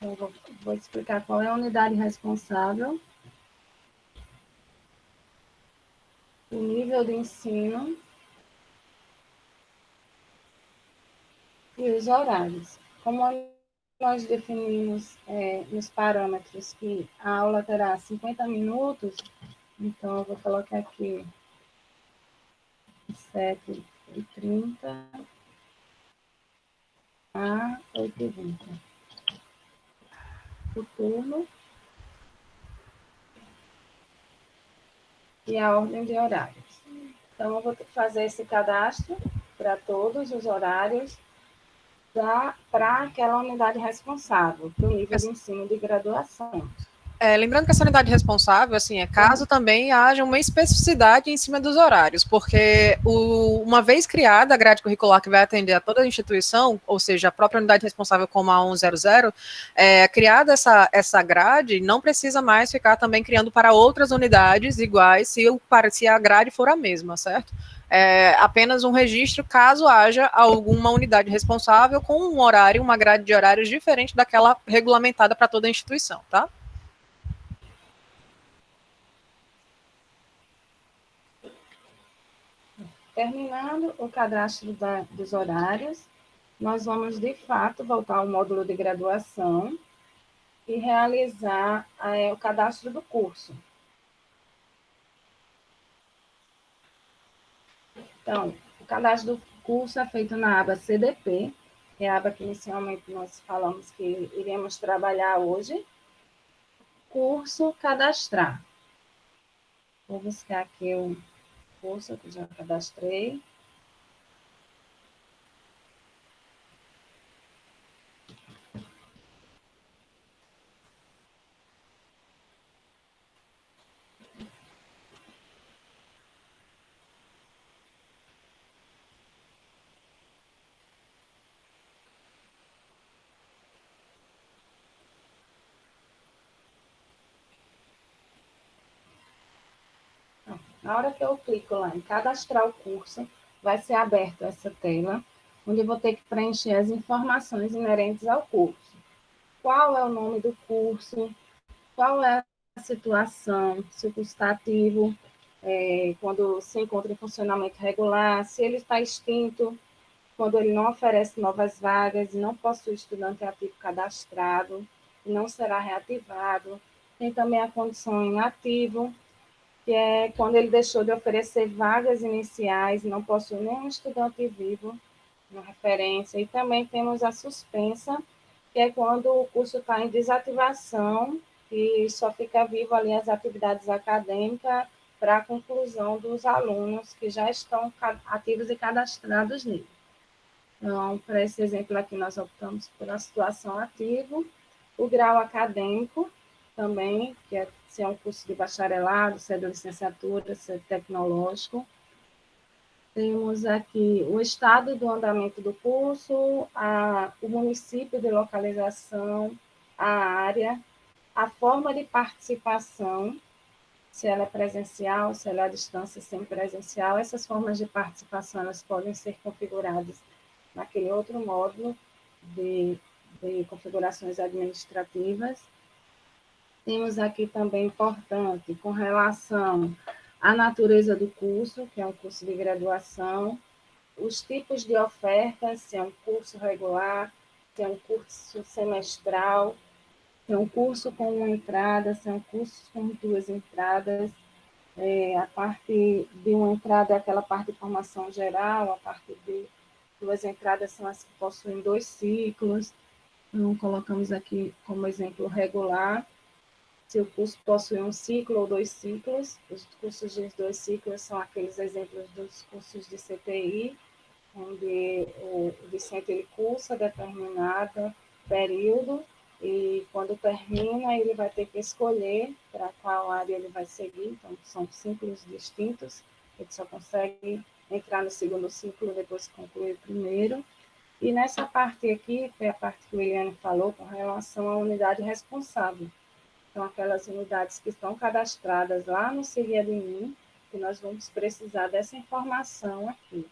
Então, vou explicar qual é a unidade responsável, o nível de ensino e os horários. Como nós definimos nos parâmetros que a aula terá 50 minutos, então eu vou colocar aqui 7h30 a 8h20. O turno e a ordem de horários. Então, eu vou fazer esse cadastro para todos os horários para aquela unidade responsável, para o nível de ensino de graduação. Lembrando que essa unidade responsável, assim, é caso também haja uma especificidade em cima dos horários, porque uma vez criada a grade curricular que vai atender a toda a instituição, ou seja, a própria unidade responsável como a 100, criada essa grade, não precisa mais ficar também criando para outras unidades iguais, se a grade for a mesma, certo? Apenas um registro caso haja alguma unidade responsável com um horário, uma grade de horários diferente daquela regulamentada para toda a instituição, tá? Terminando o cadastro dos horários, nós vamos, de fato, voltar ao módulo de graduação e realizar o cadastro do curso. Então, o cadastro do curso é feito na aba CDP, que é a aba que inicialmente nós falamos que iremos trabalhar hoje. Curso cadastrar. Vou buscar aqui o curso que já cadastrei. Na hora que eu clico lá em cadastrar o curso, vai ser aberta essa tela, onde eu vou ter que preencher as informações inerentes ao curso. Qual é o nome do curso, qual é a situação, se o curso está ativo, quando se encontra em funcionamento regular, se ele está extinto, quando ele não oferece novas vagas e não possui estudante ativo cadastrado, e não será reativado. Tem também a condição inativo, que é quando ele deixou de oferecer vagas iniciais, não possui nenhum estudante vivo na referência. E também temos a suspensa, que é quando o curso está em desativação e só fica vivo ali as atividades acadêmicas para a conclusão dos alunos que já estão ativos e cadastrados nele. Então, para esse exemplo aqui, nós optamos por a situação ativo, o grau acadêmico também, que é se é um curso de bacharelado, se é de licenciatura, se é tecnológico. Temos aqui o estado do andamento do curso, o município de localização, a área, a forma de participação, se ela é presencial, se ela é à distância semipresencial. Essas formas de participação elas podem ser configuradas naquele outro módulo de configurações administrativas. Temos aqui também importante, com relação à natureza do curso, que é um curso de graduação, os tipos de ofertas, se é um curso regular, se é um curso semestral, se é um curso com uma entrada, se é um curso com 2 entradas. A parte de uma entrada é aquela parte de formação geral, a parte de 2 entradas são as que possuem 2 ciclos. Então, colocamos aqui como exemplo regular. Se o curso possui um ciclo ou 2 ciclos, os cursos de 2 ciclos são aqueles exemplos dos cursos de CTI, onde o discente ele cursa determinado período e quando termina ele vai ter que escolher para qual área ele vai seguir. Então, são ciclos distintos, ele só consegue entrar no segundo ciclo depois que concluir o primeiro. E nessa parte aqui, foi a parte que o Eliane falou com relação à unidade responsável. Então, aquelas unidades que estão cadastradas lá no Siga de Mim, que nós vamos precisar dessa informação aqui.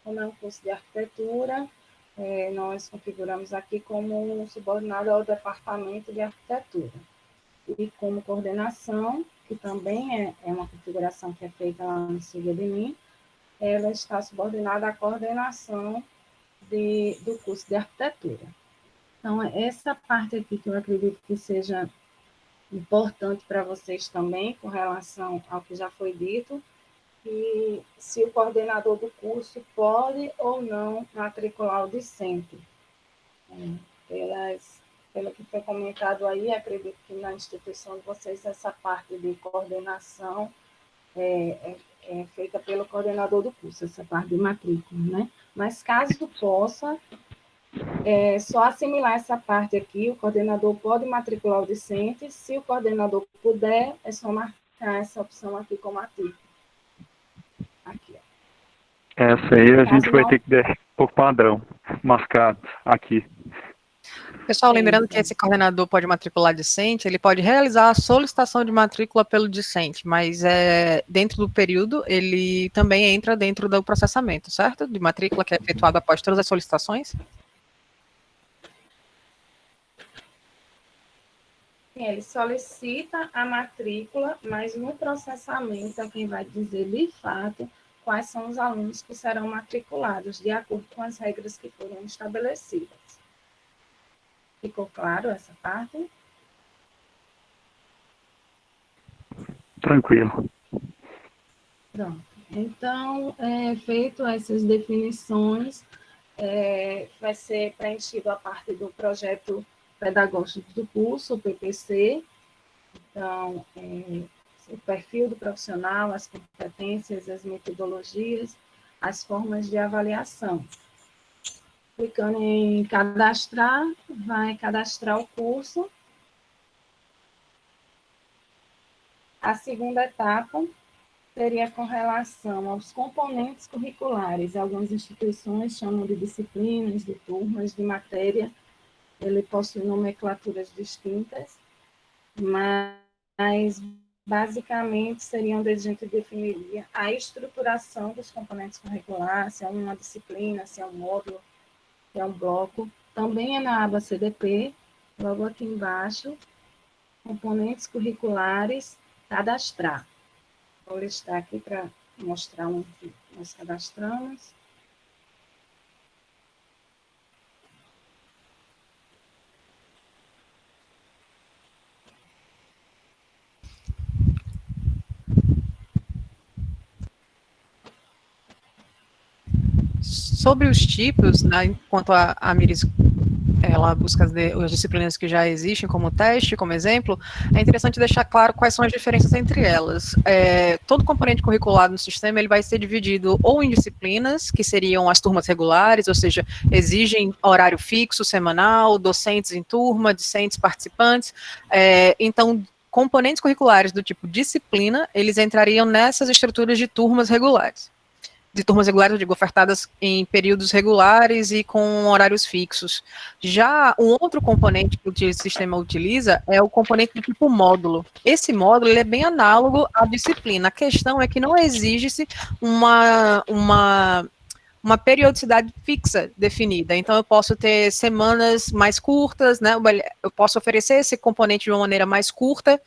Como é um curso de arquitetura, nós configuramos aqui como subordinado ao departamento de arquitetura. E como coordenação, que também é uma configuração que é feita lá no Siga de Mim, ela está subordinada à coordenação do curso de arquitetura. Então, essa parte aqui que eu acredito que seja importante para vocês também, com relação ao que já foi dito, e se o coordenador do curso pode ou não matricular o discente. Pelo que foi comentado aí, acredito que na instituição de vocês essa parte de coordenação é feita pelo coordenador do curso, essa parte de matrícula, né? Mas caso possa, só assimilar essa parte aqui, o coordenador pode matricular o discente, se o coordenador puder, é só marcar essa opção aqui como ativo. Aqui, ó. Essa aí a gente vai ter que deixar por padrão, marcado aqui. Pessoal, lembrando que esse coordenador pode matricular discente, ele pode realizar a solicitação de matrícula pelo discente, mas dentro do período ele também entra dentro do processamento, certo? De matrícula que é efetuado após todas as solicitações. Sim, ele solicita a matrícula, mas no processamento é quem vai dizer de fato quais são os alunos que serão matriculados, de acordo com as regras que foram estabelecidas. Ficou claro essa parte? Tranquilo. Pronto. Então, feito essas definições, vai ser preenchido a parte do projeto pedagógico do curso, o PPC. Então, o perfil do profissional, as competências, as metodologias, as formas de avaliação. Clicando em cadastrar, vai cadastrar o curso. A segunda etapa seria com relação aos componentes curriculares. Algumas instituições chamam de disciplinas, de turmas, de matéria. Ele possui nomenclaturas distintas, mas basicamente seria onde a gente definiria a estruturação dos componentes curriculares, se é uma disciplina, se é um módulo, se é um bloco. Também é na aba CDP, logo aqui embaixo, componentes curriculares, cadastrar. Vou listar aqui para mostrar onde nós cadastramos. Sobre os tipos, né, enquanto a Miris ela busca as disciplinas que já existem como teste, como exemplo, é interessante deixar claro quais são as diferenças entre elas. Todo componente curricular no sistema ele vai ser dividido ou em disciplinas, que seriam as turmas regulares, ou seja, exigem horário fixo, semanal, docentes em turma, discentes participantes. Então, componentes curriculares do tipo disciplina, eles entrariam nessas estruturas de turmas regulares. de turmas regulares, eu digo, ofertadas em períodos regulares e com horários fixos. Já um outro componente que o sistema utiliza é o componente do tipo módulo. Esse módulo ele é bem análogo à disciplina. A questão é que não exige-se uma periodicidade fixa definida. Então, eu posso ter semanas mais curtas, né? Eu posso oferecer esse componente de uma maneira mais curta,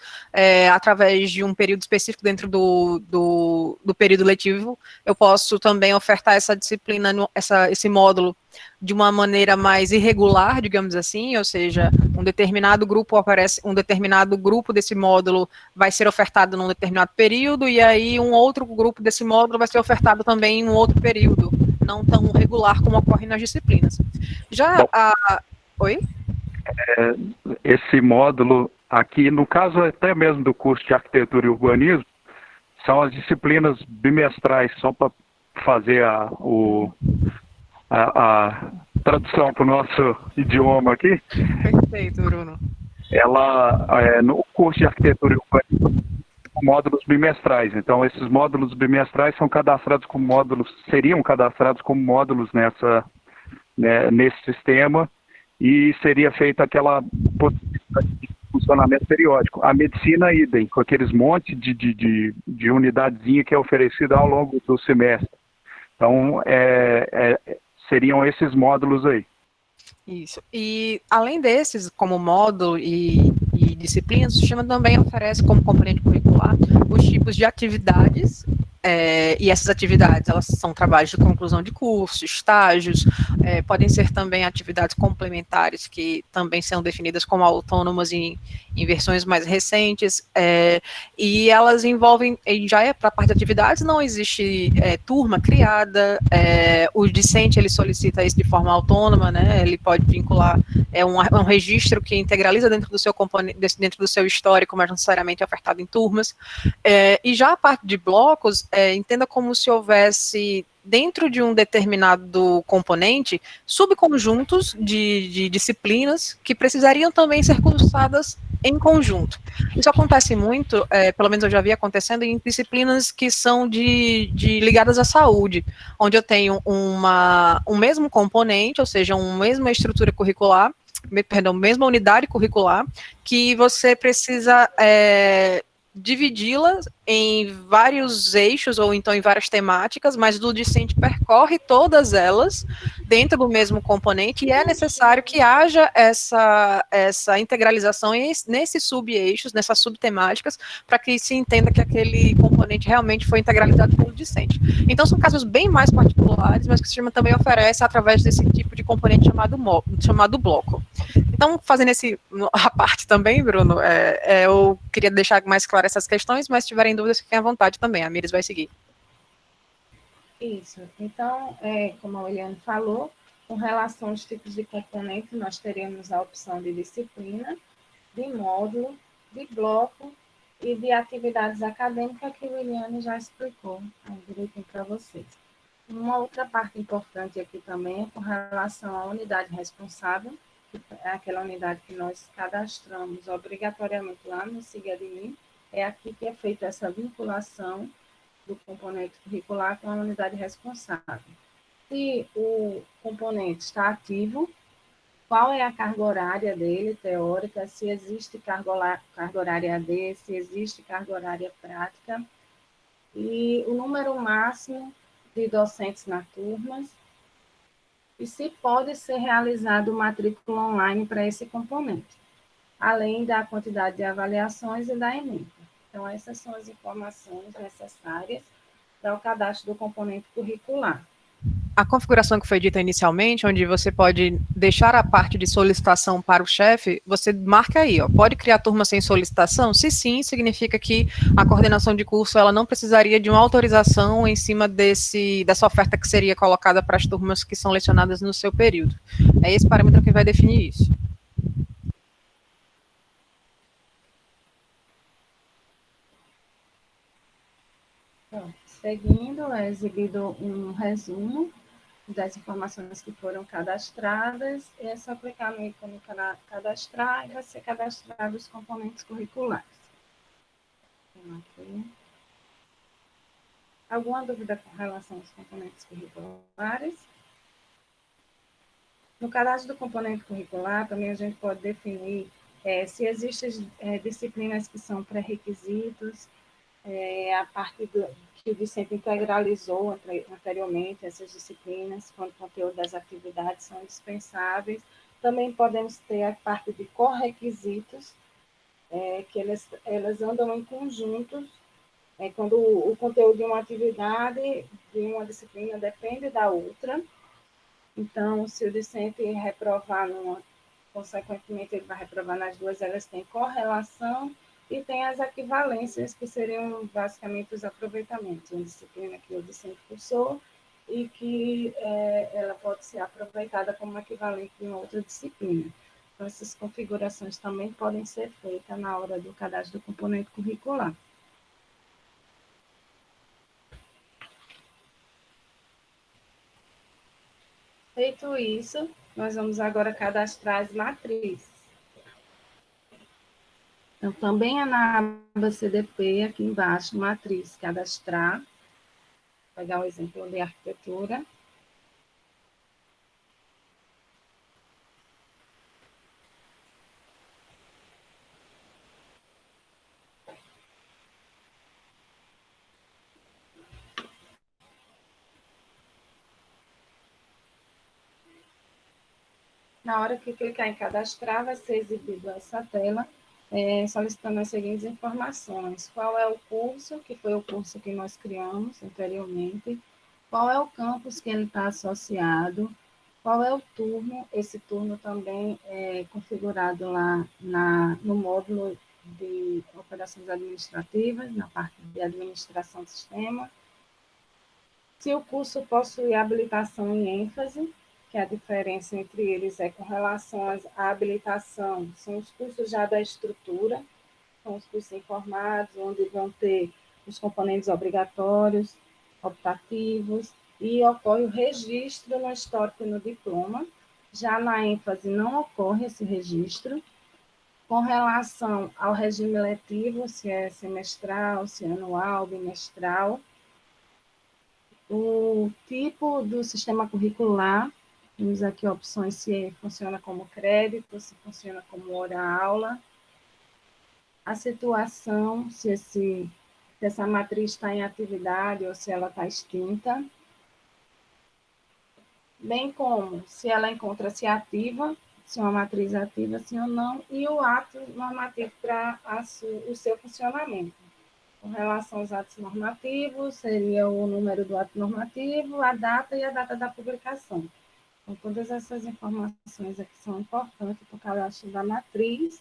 através de um período específico dentro do período letivo. Eu posso também ofertar essa disciplina, esse módulo, de uma maneira mais irregular, digamos assim, ou seja, um determinado grupo desse módulo vai ser ofertado num determinado período, e aí um outro grupo desse módulo vai ser ofertado também em um outro período, não tão regular como ocorre nas disciplinas. Já Oi? Esse módulo aqui, no caso até mesmo do curso de Arquitetura e Urbanismo, são as disciplinas bimestrais, só para fazer a tradução para o nosso idioma aqui. Perfeito, Bruno. No curso de Arquitetura e Urbanismo, módulos bimestrais. Então, esses módulos bimestrais são cadastrados como módulos, seriam cadastrados como módulos nesse sistema, e seria feita aquela possibilidade de funcionamento periódico. A medicina, idem, com aqueles montes de unidadezinha que é oferecida ao longo do semestre. Então, seriam esses módulos aí. Isso. E além desses, como módulo e disciplinas, o sistema também oferece como componente curricular os tipos de atividades, e essas atividades, elas são trabalhos de conclusão de curso, estágios, podem ser também atividades complementares que também são definidas como autônomas em versões mais recentes, e elas envolvem, já para a parte de atividades, não existe turma criada, o discente ele solicita isso de forma autônoma, né, ele pode vincular, um registro que integraliza dentro do seu componente, dentro do seu histórico, mas não necessariamente é ofertado em turmas, e já a parte de blocos, entenda como se houvesse, dentro de um determinado componente, subconjuntos de disciplinas que precisariam também ser cursadas em conjunto. Isso acontece muito, pelo menos eu já vi acontecendo, em disciplinas que são ligadas à saúde, onde eu tenho um mesmo componente, ou seja, uma mesma estrutura curricular, mesma unidade curricular, que você precisa dividi-las em vários eixos, ou então em várias temáticas, mas o discente percorre todas elas dentro do mesmo componente, e é necessário que haja essa integralização nesses sub-eixos, nessas subtemáticas, para que se entenda que aquele componente realmente foi integralizado pelo discente. Então, são casos bem mais particulares, mas que o sistema também oferece através desse tipo de componente chamado bloco. Então, fazendo a parte também, Bruno, eu queria deixar mais claras essas questões, mas se tiverem dúvidas, fiquem à vontade também. A Mires vai seguir. Isso. Então, como a Eliane falou, com relação aos tipos de componente, nós teremos a opção de disciplina, de módulo, de bloco e de atividades acadêmicas, que a Eliane já explicou direitinho para vocês. Uma outra parte importante aqui também é com relação à unidade responsável, que é aquela unidade que nós cadastramos obrigatoriamente lá no SIGADMIN. É aqui que é feita essa vinculação do componente curricular com a unidade responsável. Se o componente está ativo, qual é a carga horária dele, teórica, se existe carga horária AD, se existe carga horária prática, e o número máximo de docentes na turma, e se pode ser realizado matrícula online para esse componente, além da quantidade de avaliações e da ementa. Então, essas são as informações necessárias para o cadastro do componente curricular. A configuração que foi dita inicialmente, onde você pode deixar a parte de solicitação para o chefe, você marca aí, pode criar turma sem solicitação? Se sim, significa que a coordenação de curso ela não precisaria de uma autorização em cima dessa oferta que seria colocada para as turmas que são lecionadas no seu período. É esse parâmetro que vai definir isso. Então, seguindo, é exibido um resumo das informações que foram cadastradas, é só clicar no ícone para cadastrar e vai ser cadastrado os componentes curriculares. Aqui. Alguma dúvida com relação aos componentes curriculares? No cadastro do componente curricular, também a gente pode definir se existem disciplinas que são pré-requisitos, a parte que o discente integralizou anteriormente, essas disciplinas, quando o conteúdo das atividades são indispensáveis. Também podemos ter a parte de correquisitos, que elas andam em conjuntos, quando o conteúdo de uma atividade, de uma disciplina, depende da outra. Então, se o discente reprovar numa, consequentemente, ele vai reprovar nas duas, elas têm correlação e tem as equivalências, que seriam basicamente os aproveitamentos, uma disciplina que o discente cursou e que ela pode ser aproveitada como equivalente de uma outra disciplina. Então, essas configurações também podem ser feitas na hora do cadastro do componente curricular. Feito isso, nós vamos agora cadastrar as matrizes. Então, também é na aba CDP, aqui embaixo, matriz, cadastrar. Vou pegar o exemplo de arquitetura. Na hora que clicar em cadastrar, vai ser exibido essa tela, solicitando as seguintes informações. Qual é o curso, que foi o curso que nós criamos anteriormente, qual é o campus que ele está associado, qual é o turno, esse turno também é configurado lá no módulo de operações administrativas, na parte de administração do sistema. Se o curso possui habilitação em ênfase, que a diferença entre eles é com relação à habilitação, são os cursos já da estrutura, são os cursos informados, onde vão ter os componentes obrigatórios, optativos, e ocorre o registro no histórico e no diploma. Já na ênfase não ocorre esse registro. Com relação ao regime letivo, se é semestral, se é anual, bimestral, o tipo do sistema curricular, temos aqui opções se funciona como crédito, se funciona como hora-aula, a situação, se essa matriz está em atividade ou se ela está extinta, bem como se ela encontra-se ativa, se uma matriz é ativa, sim ou não, e o ato normativo para o seu funcionamento. Com relação aos atos normativos, seria o número do ato normativo, a data e a data da publicação. Então, todas essas informações aqui são importantes para o cadastro da matriz.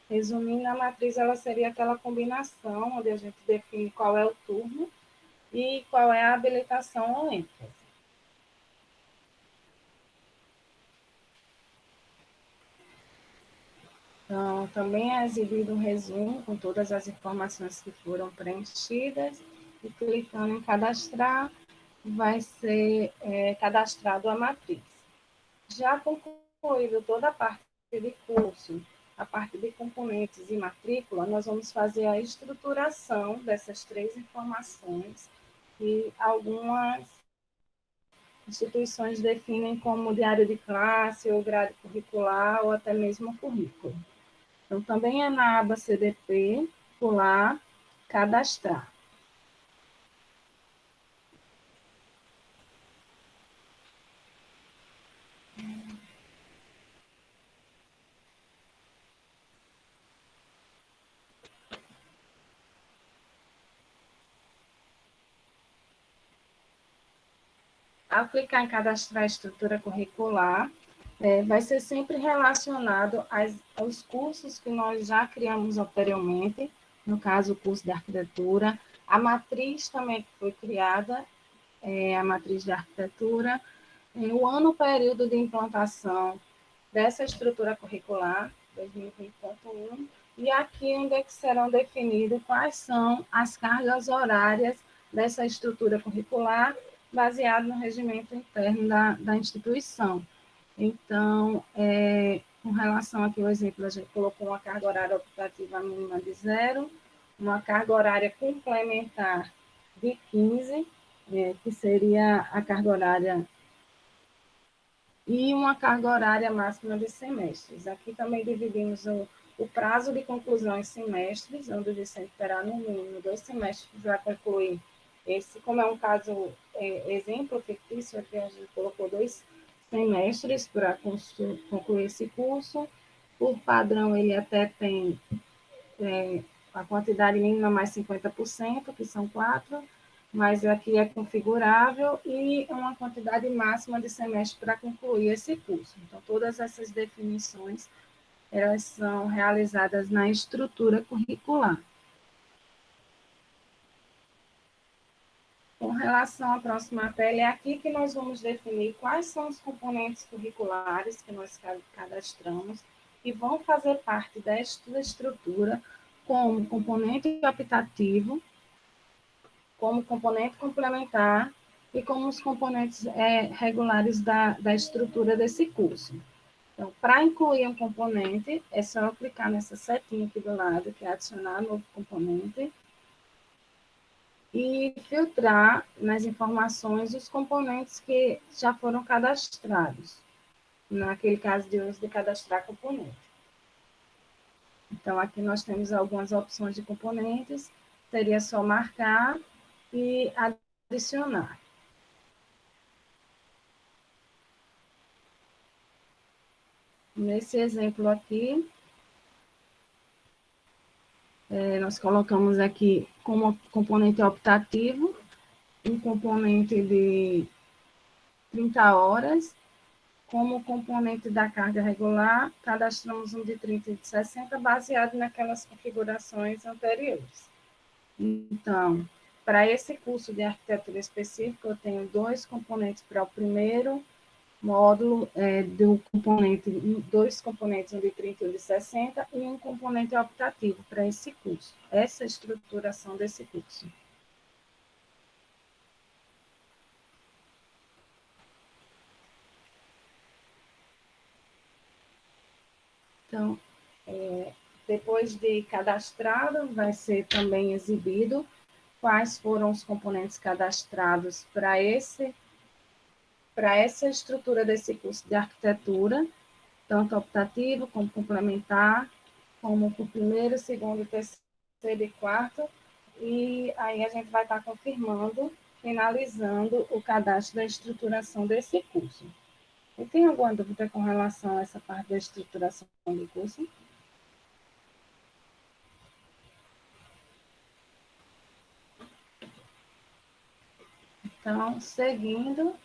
Resumindo, a matriz ela seria aquela combinação onde a gente define qual é o turno e qual é a habilitação ou ênfase. Então, também é exibido um resumo com todas as informações que foram preenchidas e clicando em cadastrar, vai ser cadastrado a matriz. Já concluído toda a parte de curso, a parte de componentes e matrícula, nós vamos fazer a estruturação dessas três informações que algumas instituições definem como diário de classe, ou grade curricular, ou até mesmo currículo. Então, também é na aba CDP, pular, cadastrar. Ao clicar em cadastrar a estrutura curricular, vai ser sempre relacionado aos cursos que nós já criamos anteriormente, no caso, o curso de arquitetura, a matriz também que foi criada, a matriz de arquitetura, o ano período de implantação dessa estrutura curricular, 2020.1, e aqui onde é que serão definidos quais são as cargas horárias dessa estrutura curricular, baseado no regimento interno da instituição. Então, com relação aqui ao exemplo, a gente colocou uma carga horária optativa mínima de 0, uma carga horária complementar de 15, que seria a carga horária, e uma carga horária máxima de semestres. Aqui também dividimos o prazo de conclusão em semestres, onde o discente terá no mínimo 2 semestres para concluir esse, como é um caso exemplo fictício, aqui a gente colocou 2 semestres para concluir esse curso. Por padrão, ele até tem a quantidade mínima mais 50%, que são 4, mas aqui é configurável, e uma quantidade máxima de semestre para concluir esse curso. Então, todas essas definições, elas são realizadas na estrutura curricular. Com relação à próxima matéria, é aqui que nós vamos definir quais são os componentes curriculares que nós cadastramos e vão fazer parte desta estrutura como componente optativo, como componente complementar e como os componentes regulares da estrutura desse curso. Então, para incluir um componente, é só clicar nessa setinha aqui do lado, que é adicionar novo componente, e filtrar nas informações os componentes que já foram cadastrados, naquele caso de uso de cadastrar componente. Então, aqui nós temos algumas opções de componentes, seria só marcar e adicionar. Nesse exemplo aqui, nós colocamos aqui como componente optativo, um componente de 30 horas, como componente da carga regular, cadastramos um de 30 e de 60, baseado naquelas configurações anteriores. Então, para esse curso de arquitetura específica, eu tenho 2 componentes para o primeiro módulo, do componente, 2 componentes, um de 30 e um de 60, e um componente optativo para esse curso. Essa é a estruturação desse curso. Então, depois de cadastrado, vai ser também exibido quais foram os componentes cadastrados para essa estrutura desse curso de arquitetura, tanto optativo como complementar, como para o primeiro, segundo, terceiro e quarto, e aí a gente vai estar confirmando, finalizando o cadastro da estruturação desse curso. E tem alguma dúvida com relação a essa parte da estruturação do curso? Então, seguindo.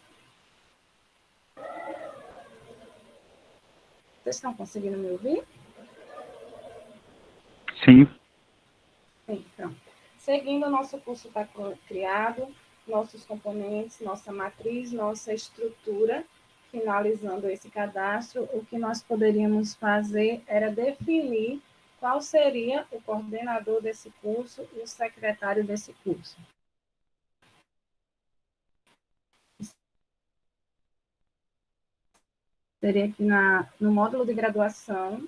Vocês estão conseguindo me ouvir? Sim. Sim, então. Seguindo, o nosso curso está criado, nossos componentes, nossa matriz, nossa estrutura. Finalizando esse cadastro, o que nós poderíamos fazer era definir qual seria o coordenador desse curso e o secretário desse curso. Seria aqui no módulo de graduação.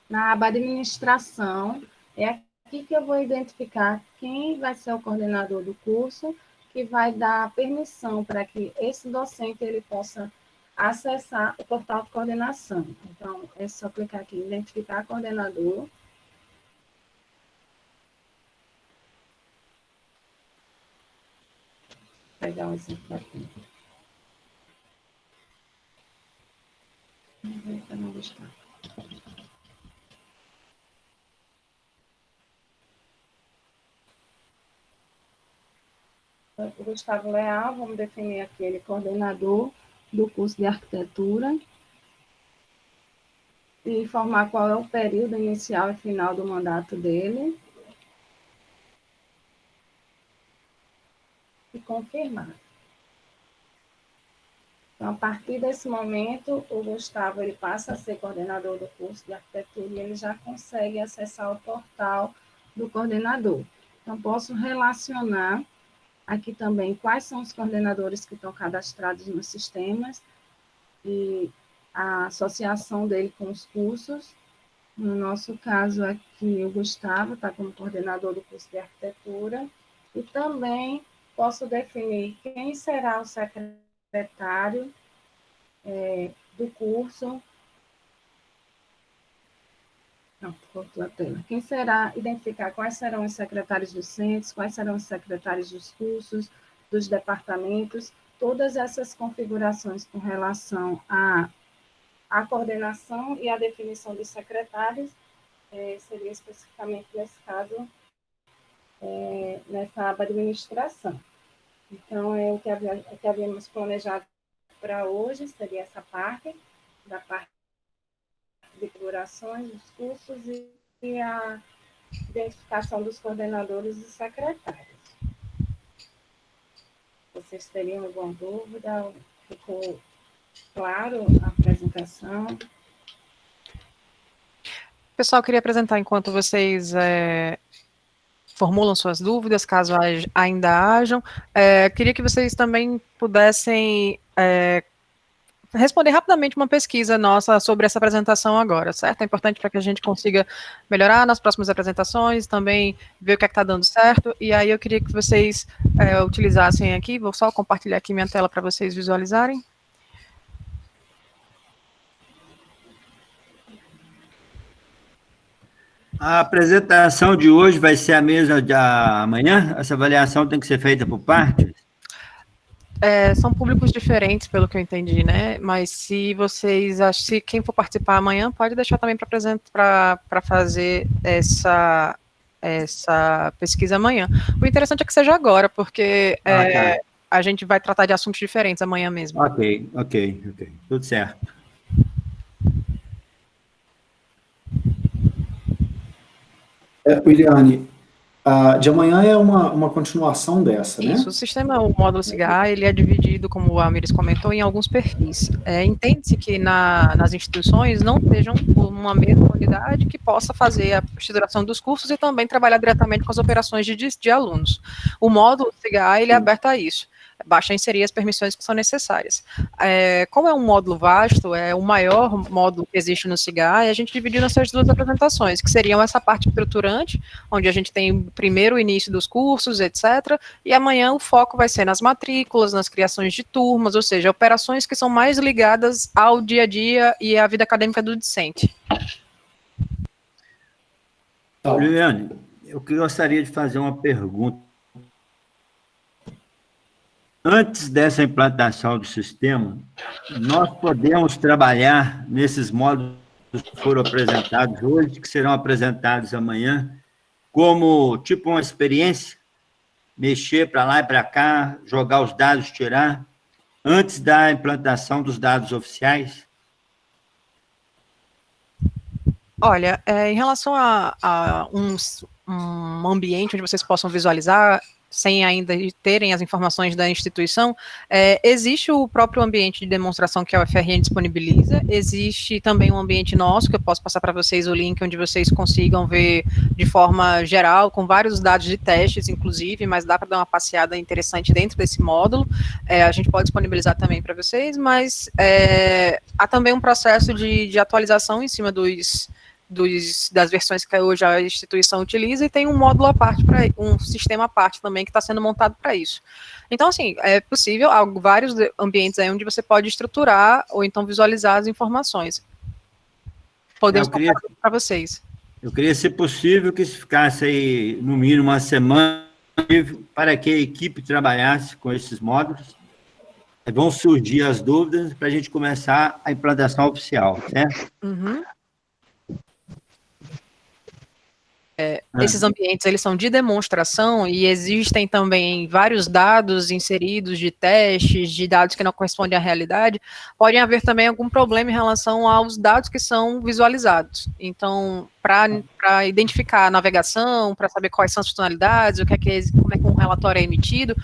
Na aba administração, é aqui que eu vou identificar quem vai ser o coordenador do curso, que vai dar permissão para que esse docente ele possa acessar o portal de coordenação. Então, é só clicar aqui, identificar coordenador. Vou pegar um exemplo aqui. Vamos ver para não buscar. O Gustavo Leal, vamos definir aqui ele coordenador do curso de arquitetura e informar qual é o período inicial e final do mandato dele e confirmar. Então, a partir desse momento, o Gustavo ele passa a ser coordenador do curso de arquitetura e ele já consegue acessar o portal do coordenador. Então, posso relacionar aqui também quais são os coordenadores que estão cadastrados nos sistemas e a associação dele com os cursos. No nosso caso aqui, o Gustavo está como coordenador do curso de arquitetura, e também posso definir quem será o secretário do curso. Não, cortou a tela. Quem será, identificar quais serão os secretários docentes, quais serão os secretários dos cursos, dos departamentos, todas essas configurações com relação à coordenação e a definição dos secretários, seria especificamente nesse caso, nessa aba administração. Então, o que havíamos planejado para hoje seria essa parte, da parte de configurações dos cursos e a identificação dos coordenadores e secretários. Vocês teriam alguma dúvida? Ficou claro a apresentação? Pessoal, eu queria apresentar enquanto vocês formulam suas dúvidas, caso ainda hajam. Queria que vocês também pudessem responder rapidamente uma pesquisa nossa sobre essa apresentação agora, certo? É importante para que a gente consiga melhorar nas próximas apresentações, também ver o que é que está dando certo, e aí eu queria que vocês utilizassem aqui, vou só compartilhar aqui minha tela para vocês visualizarem. A apresentação de hoje vai ser a mesma de amanhã? Essa avaliação tem que ser feita por partes? São públicos diferentes, pelo que eu entendi, né? Mas se vocês acham, se quem for participar amanhã, pode deixar também para fazer essa pesquisa amanhã. O interessante é que seja agora, porque tá. a gente vai tratar de assuntos diferentes amanhã mesmo. Ok. Tudo certo. Williane, de amanhã é uma continuação dessa, né? Isso, o módulo CIGA, ele é dividido, como a Miris comentou, em alguns perfis. Entende-se que nas instituições não estejam uma mesma unidade que possa fazer a estruturação dos cursos e também trabalhar diretamente com as operações de alunos. O módulo CIGA, ele é aberto a isso. Basta inserir as permissões que são necessárias. Como é um módulo vasto, é o maior módulo que existe no CIGA, e a gente dividiu nessas duas apresentações, que seriam essa parte estruturante, onde a gente tem primeiro o início dos cursos, etc., e amanhã o foco vai ser nas matrículas, nas criações de turmas, ou seja, operações que são mais ligadas ao dia a dia e à vida acadêmica do discente. Juliane, eu gostaria de fazer uma pergunta. Antes dessa implantação do sistema, nós podemos trabalhar nesses módulos que foram apresentados hoje, que serão apresentados amanhã, como tipo uma experiência, mexer para lá e para cá, jogar os dados, tirar, antes da implantação dos dados oficiais? Olha, em relação a um ambiente onde vocês possam visualizar, sem ainda terem as informações da instituição, existe o próprio ambiente de demonstração que a UFRN disponibiliza, existe também um ambiente nosso, que eu posso passar para vocês o link, onde vocês consigam ver de forma geral, com vários dados de testes, inclusive, mas dá para dar uma passeada interessante dentro desse módulo. A gente pode disponibilizar também para vocês, mas há também um processo de atualização em cima das versões que hoje a instituição utiliza, e tem um módulo à parte, um sistema à parte também que está sendo montado para isso. Então, assim, é possível, há vários ambientes aí onde você pode estruturar ou então visualizar as informações. Podemos compartilhar para vocês. Eu queria, se possível, que isso ficasse aí, no mínimo, uma semana, para que a equipe trabalhasse com esses módulos. Vão surgir as dúvidas para a gente começar a implantação oficial, certo? Uhum. Esses ambientes, eles são de demonstração e existem também vários dados inseridos de testes, de dados que não correspondem à realidade. Podem haver também algum problema em relação aos dados que são visualizados. Então, para identificar a navegação, para saber quais são as funcionalidades, como é que um relatório é emitido,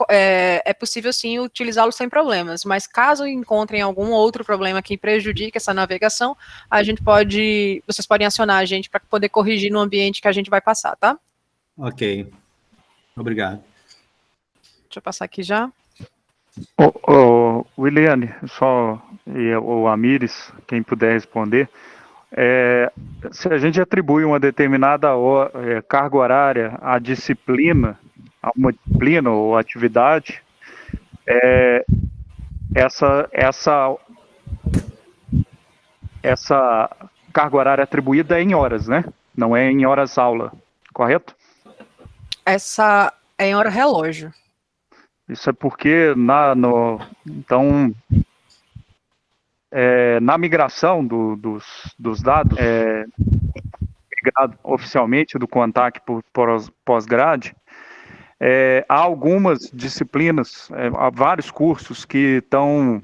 é possível sim utilizá-lo sem problemas, mas caso encontrem algum outro problema que prejudique essa navegação, vocês podem acionar a gente para poder corrigir no ambiente que a gente vai passar, tá? Ok. Obrigado. Deixa eu passar aqui já. Williane, ou Amires, quem puder responder, se a gente atribui uma determinada carga horária à disciplina, a uma disciplina ou atividade, essa carga horária atribuída é em horas, né? Não é em horas aula, correto? Essa é em hora relógio. Isso é porque na migração dos dados, migrado oficialmente do CONTAC para pós-grade, há algumas disciplinas, há vários cursos que estão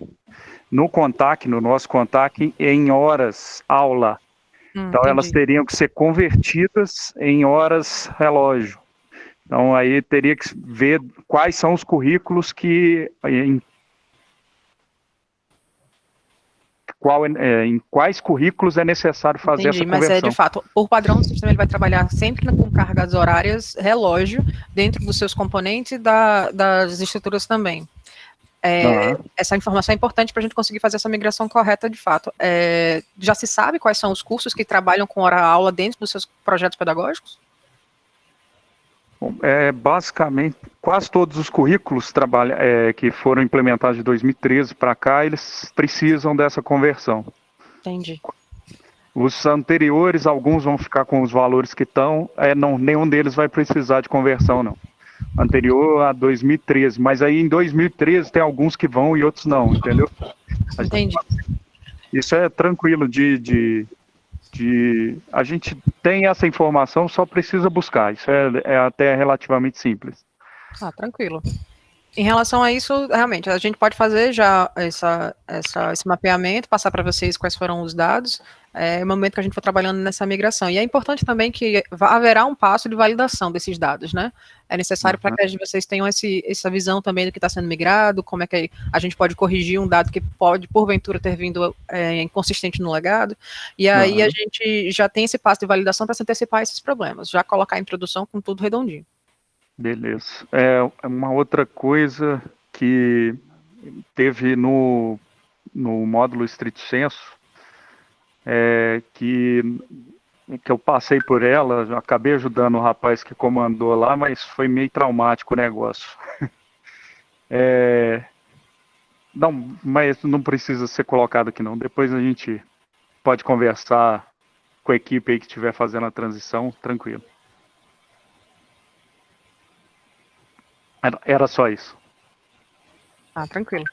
no CONTAC, no nosso CONTAC, em horas aula. Então, elas teriam que ser convertidas em horas relógio. Então, aí teria que ver quais são os currículos em quais currículos é necessário fazer essa conversão. Mas de fato, por padrão, o sistema ele vai trabalhar sempre com cargas horárias relógio, dentro dos seus componentes e das estruturas também. Essa informação é importante para a gente conseguir fazer essa migração correta de fato. Já se sabe quais são os cursos que trabalham com hora-aula dentro dos seus projetos pedagógicos? Bom, basicamente, quase todos os currículos que foram implementados de 2013 para cá, eles precisam dessa conversão. Entendi. Os anteriores, alguns vão ficar com os valores que estão, nenhum deles vai precisar de conversão, não. Anterior a 2013, mas aí em 2013 tem alguns que vão e outros não, entendeu? Entendi. Isso é tranquilo a gente tem essa informação, só precisa buscar. Isso é até relativamente simples. Tranquilo. Em relação a isso, realmente, a gente pode fazer já esse mapeamento, passar para vocês quais foram os dados, no momento que a gente for trabalhando nessa migração. E é importante também que haverá um passo de validação desses dados, né? É necessário para que vocês tenham essa visão também do que está sendo migrado, como é que a gente pode corrigir um dado que pode, porventura, ter vindo inconsistente no legado. E aí a gente já tem esse passo de validação para se antecipar esses problemas, já colocar em produção com tudo redondinho. Beleza. Uma outra coisa que teve no módulo estrito sensu, que eu passei por ela, eu acabei ajudando o rapaz que comandou lá, mas foi meio traumático o negócio. Não, mas não precisa ser colocado aqui não. Depois a gente pode conversar com a equipe aí que estiver fazendo a transição, tranquilo. Era só isso. Tranquilo.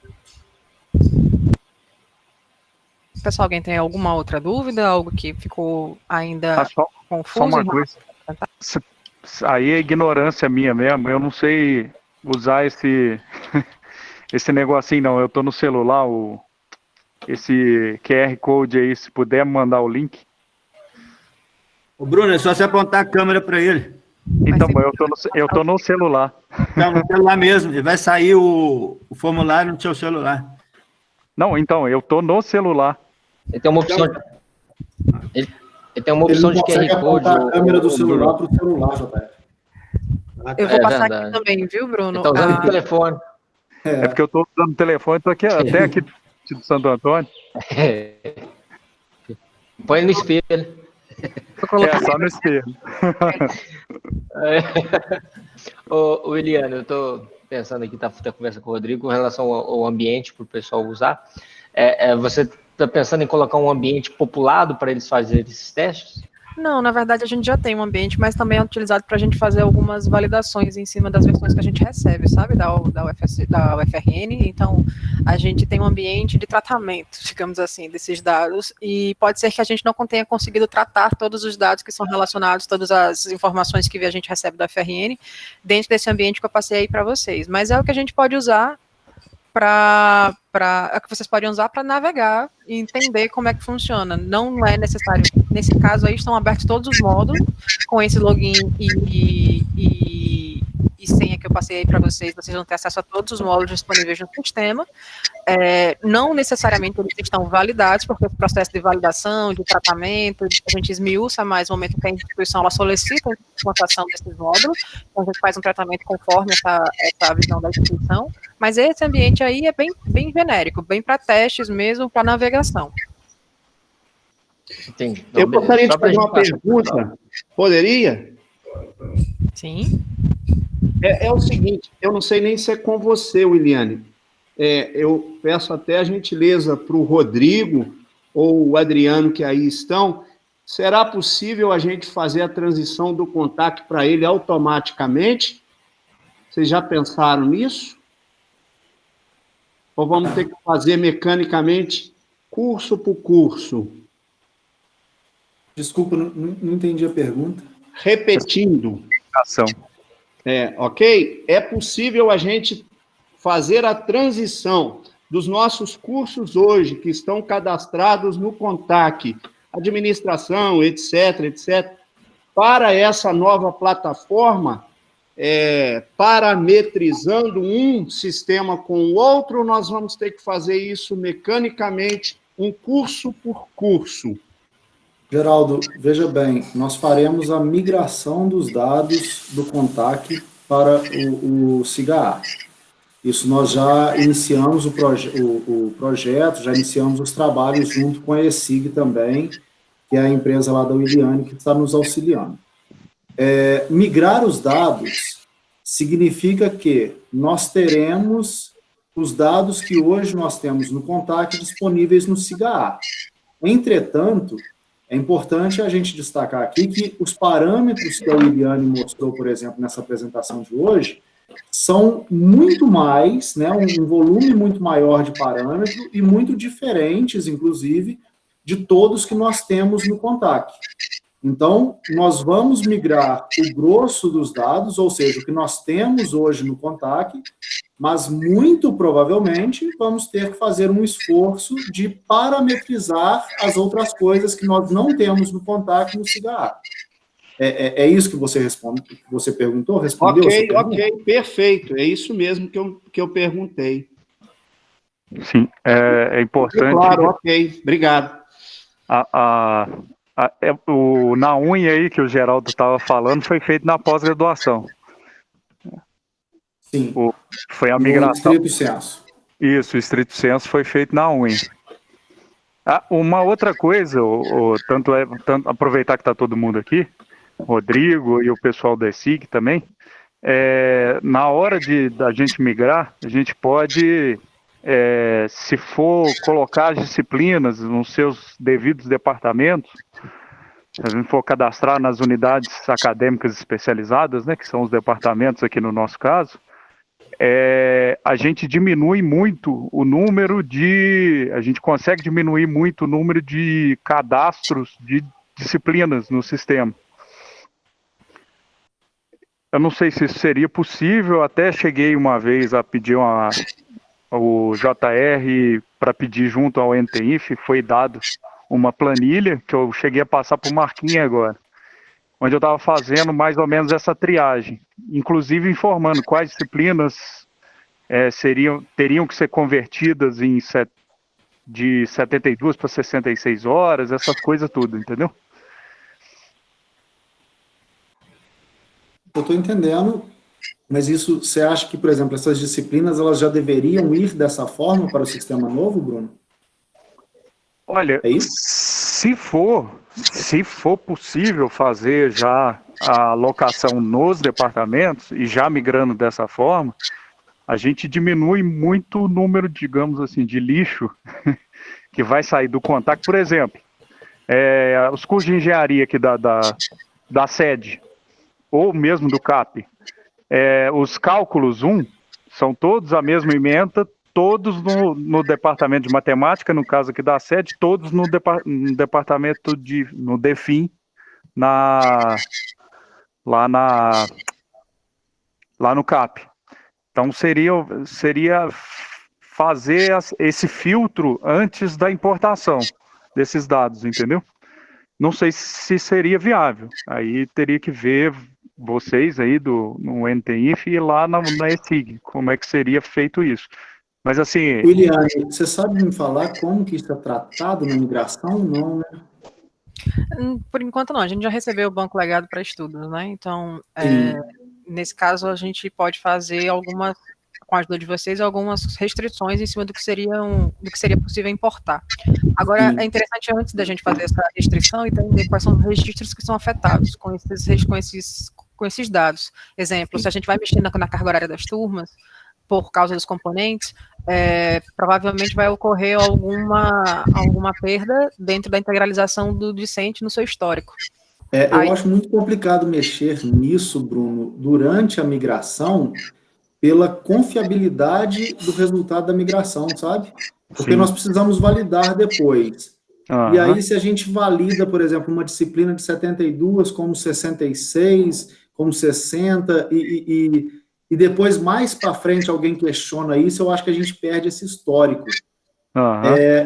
Pessoal, alguém tem alguma outra dúvida? Algo que ficou ainda confuso? Só uma coisa. Aí é ignorância minha mesmo. Eu não sei usar esse negocinho, não. Eu tô no celular, esse QR Code aí, se puder mandar o link. Ô, Bruno, é só você apontar a câmera para ele. Então, eu tô no celular. Não, no celular mesmo. Vai sair o formulário no seu celular. Não, então, eu tô no celular. Ele tem uma opção ele tem uma opção de QR Code. A câmera do celular para o celular, JF. Eu vou passar aqui também, viu, Bruno? Ele tá usando o telefone. É porque eu tô usando o telefone, tô aqui, até aqui do Santo Antônio. Põe ele no espelho. Só no espelho. Ô, Eliane, eu tô pensando aqui, tá conversa com o Rodrigo, com relação ao ambiente para o pessoal usar. Você está pensando em colocar um ambiente populado para eles fazerem esses testes? Não, na verdade a gente já tem um ambiente, mas também é utilizado para a gente fazer algumas validações em cima das versões que a gente recebe, sabe, da UFRN. Então, a gente tem um ambiente de tratamento, digamos assim, desses dados, e pode ser que a gente não tenha conseguido tratar todos os dados que são relacionados, todas as informações que a gente recebe da UFRN, dentro desse ambiente que eu passei aí para vocês. Mas é o que a gente pode usar que vocês podem usar para navegar e entender como é que funciona. Não é necessário. Nesse caso aí estão abertos todos os módulos com esse login e senha que eu passei aí para vocês. Vocês vão ter acesso a todos os módulos disponíveis no sistema. Não necessariamente eles estão validados, porque o processo de validação, de tratamento, a gente esmiuça mais no momento que a instituição ela solicita a implantação desses módulos. Então a gente faz um tratamento conforme essa visão da instituição. Mas esse ambiente aí é bem genérico, bem para testes mesmo, para navegação. Entendi. Eu Não, beleza. gostaria Só de pra fazer uma gente passar pro pessoal. pergunta. Poderia? Sim. É o seguinte, eu não sei nem se é com você, Williane. Eu peço até a gentileza para o Rodrigo ou o Adriano que aí estão. Será possível a gente fazer a transição do contato para ele automaticamente? Vocês já pensaram nisso? Ou vamos ter que fazer mecanicamente curso por curso? Desculpa, não entendi a pergunta. Repetindo. Ação. Ok? É possível a gente fazer a transição dos nossos cursos hoje, que estão cadastrados no CONTAC, administração, etc., para essa nova plataforma, parametrizando um sistema com o outro, nós vamos ter que fazer isso mecanicamente, um curso por curso. Geraldo, veja bem, nós faremos a migração dos dados do CONTAC para o SIGA. Isso nós já iniciamos o projeto, já iniciamos os trabalhos junto com a ESIG também, que é a empresa lá da Williane que está nos auxiliando. Migrar os dados significa que nós teremos os dados que hoje nós temos no CONTAC disponíveis no SIGA. Entretanto, é importante a gente destacar aqui que os parâmetros que a Williane mostrou, por exemplo, nessa apresentação de hoje, são muito mais, né, um volume muito maior de parâmetro e muito diferentes, inclusive, de todos que nós temos no CONTAC. Então, nós vamos migrar o grosso dos dados, ou seja, o que nós temos hoje no CONTAC, mas muito provavelmente vamos ter que fazer um esforço de parametrizar as outras coisas que nós não temos no CONTAC no SIGA. É isso que você responde, que você perguntou? Respondeu? Ok, perfeito. É isso mesmo que eu perguntei. Sim, é importante. Claro, ok. Obrigado. Na unha aí que o Geraldo estava falando foi feito na pós-graduação. Sim. Foi a migração. No estrito senso. Isso, o estrito senso foi feito na unha. Uma outra coisa, tanto aproveitar que está todo mundo aqui, Rodrigo e o pessoal da ESIG também, na hora da gente migrar, a gente pode, se for colocar as disciplinas nos seus devidos departamentos, se a gente for cadastrar nas unidades acadêmicas especializadas, né, que são os departamentos aqui no nosso caso, a gente diminui muito o número a gente consegue diminuir muito o número de cadastros de disciplinas no sistema. Eu não sei se isso seria possível, até cheguei uma vez a pedir o JR para pedir junto ao NTIF, foi dado uma planilha que eu cheguei a passar para o Marquinhos agora, onde eu estava fazendo mais ou menos essa triagem, inclusive informando quais disciplinas teriam que ser convertidas de 72 para 66 horas, essas coisas tudo, entendeu? Eu estou entendendo, mas isso, você acha que, por exemplo, essas disciplinas, elas já deveriam ir dessa forma para o sistema novo, Bruno? Olha, é isso? Se for possível fazer já a alocação nos departamentos e já migrando dessa forma, a gente diminui muito o número, digamos assim, de lixo que vai sair do CONTAC. Por exemplo, os cursos de engenharia aqui da sede, ou mesmo do CAP, os cálculos 1 são todos a mesma ementa, todos no departamento de matemática, no caso aqui da sede, todos no departamento no DEFIN, lá no CAP. Então seria fazer esse filtro antes da importação desses dados, entendeu? Não sei se seria viável. Aí teria que ver vocês aí no NTIF e lá na ESIG, como é que seria feito isso. Mas assim... Williane, você sabe me falar como que isso é tratado na migração? Não, né? Por enquanto não, a gente já recebeu o banco legado para estudos, né? Então, nesse caso, a gente pode fazer algumas com a ajuda de vocês, algumas restrições em cima do que seria possível importar. Agora, é interessante, antes da gente fazer essa restrição, entender quais são os registros que são afetados com esses dados. Exemplo, se a gente vai mexer na carga horária das turmas, por causa dos componentes, provavelmente vai ocorrer alguma perda dentro da integralização do discente no seu histórico. Eu acho muito complicado mexer nisso, Bruno, durante a migração, pela confiabilidade do resultado da migração, sabe? Porque nós precisamos validar depois. E aí, se a gente valida, por exemplo, uma disciplina de 72 como 66, como 60, e depois, mais para frente, alguém questiona isso, eu acho que a gente perde esse histórico.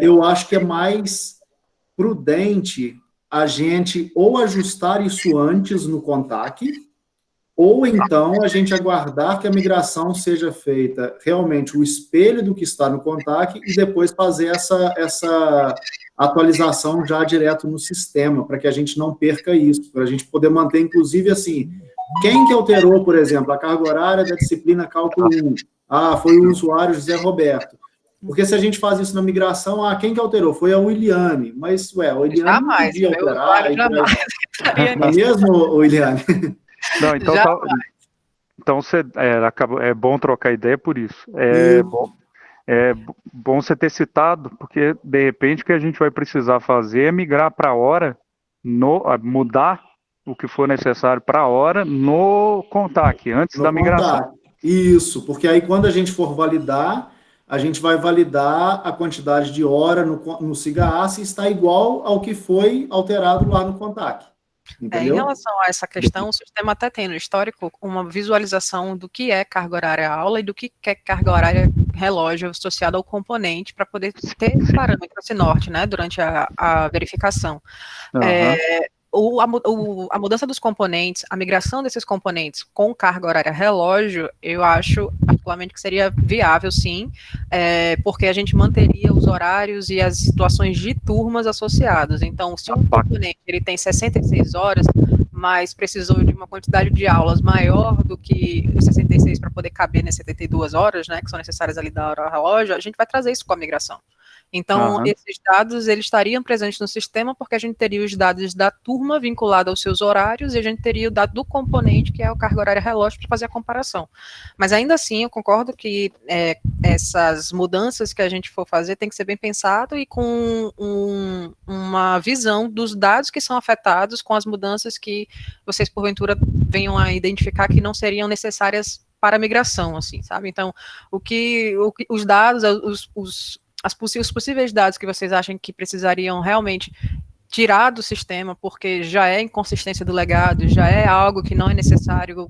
Eu acho que é mais prudente a gente ou ajustar isso antes no CONTAC, ou então a gente aguardar que a migração seja feita realmente o espelho do que está no CONTAC e depois fazer essa atualização já direto no sistema, para que a gente não perca isso, para a gente poder manter, inclusive, assim, quem que alterou, por exemplo, a carga horária da disciplina Cálculo 1? Foi o usuário José Roberto. Porque se a gente faz isso na migração, quem que alterou? Foi a Williane. Mas, a Williane não podia alterar. Não é mesmo, Williane? Não, então é bom trocar ideia por isso. É bom você ter citado, porque, de repente, o que a gente vai precisar fazer é migrar para a hora, mudar o que for necessário para a hora no CONTAC, antes da migração. Isso, porque aí quando a gente for validar, a gente vai validar a quantidade de hora no SIGA-A se está igual ao que foi alterado lá no CONTAC. Em relação a essa questão, o sistema até tem no histórico uma visualização do que é carga horária aula e do que é carga horária relógio associado ao componente, para poder ter esse parâmetro, esse norte, né, durante a verificação. A mudança dos componentes, a migração desses componentes com carga horária relógio, eu acho particularmente que seria viável, sim, porque a gente manteria os horários e as situações de turmas associadas. Então, se um componente ele tem 66 horas, mas precisou de uma quantidade de aulas maior do que os 66 para poder caber nas 72 horas, né, que são necessárias ali da hora relógio, a gente vai trazer isso com a migração. Então, esses dados, eles estariam presentes no sistema, porque a gente teria os dados da turma vinculada aos seus horários, e a gente teria o dado do componente, que é o carga horária relógio, para fazer a comparação. Mas ainda assim, eu concordo que essas mudanças que a gente for fazer tem que ser bem pensado e com uma visão dos dados que são afetados com as mudanças que vocês, porventura, venham a identificar que não seriam necessárias para a migração, assim, sabe? Então, os dados, os possíveis dados que vocês acham que precisariam realmente tirar do sistema, porque já é inconsistência do legado, já é algo que não é necessário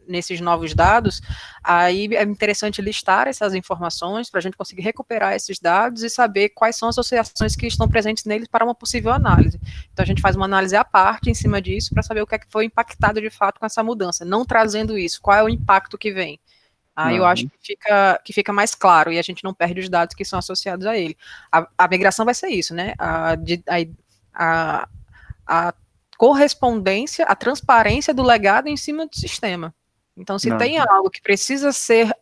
nesses novos dados, aí é interessante listar essas informações para a gente conseguir recuperar esses dados e saber quais são as associações que estão presentes neles para uma possível análise. Então a gente faz uma análise à parte em cima disso para saber o que é que foi impactado de fato com essa mudança, não trazendo isso, qual é o impacto que vem. Aí eu acho que fica mais claro e a gente não perde os dados que são associados a ele. A migração vai ser isso, né? A correspondência, a transparência do legado em cima do sistema. Então, se tem algo que precisa ser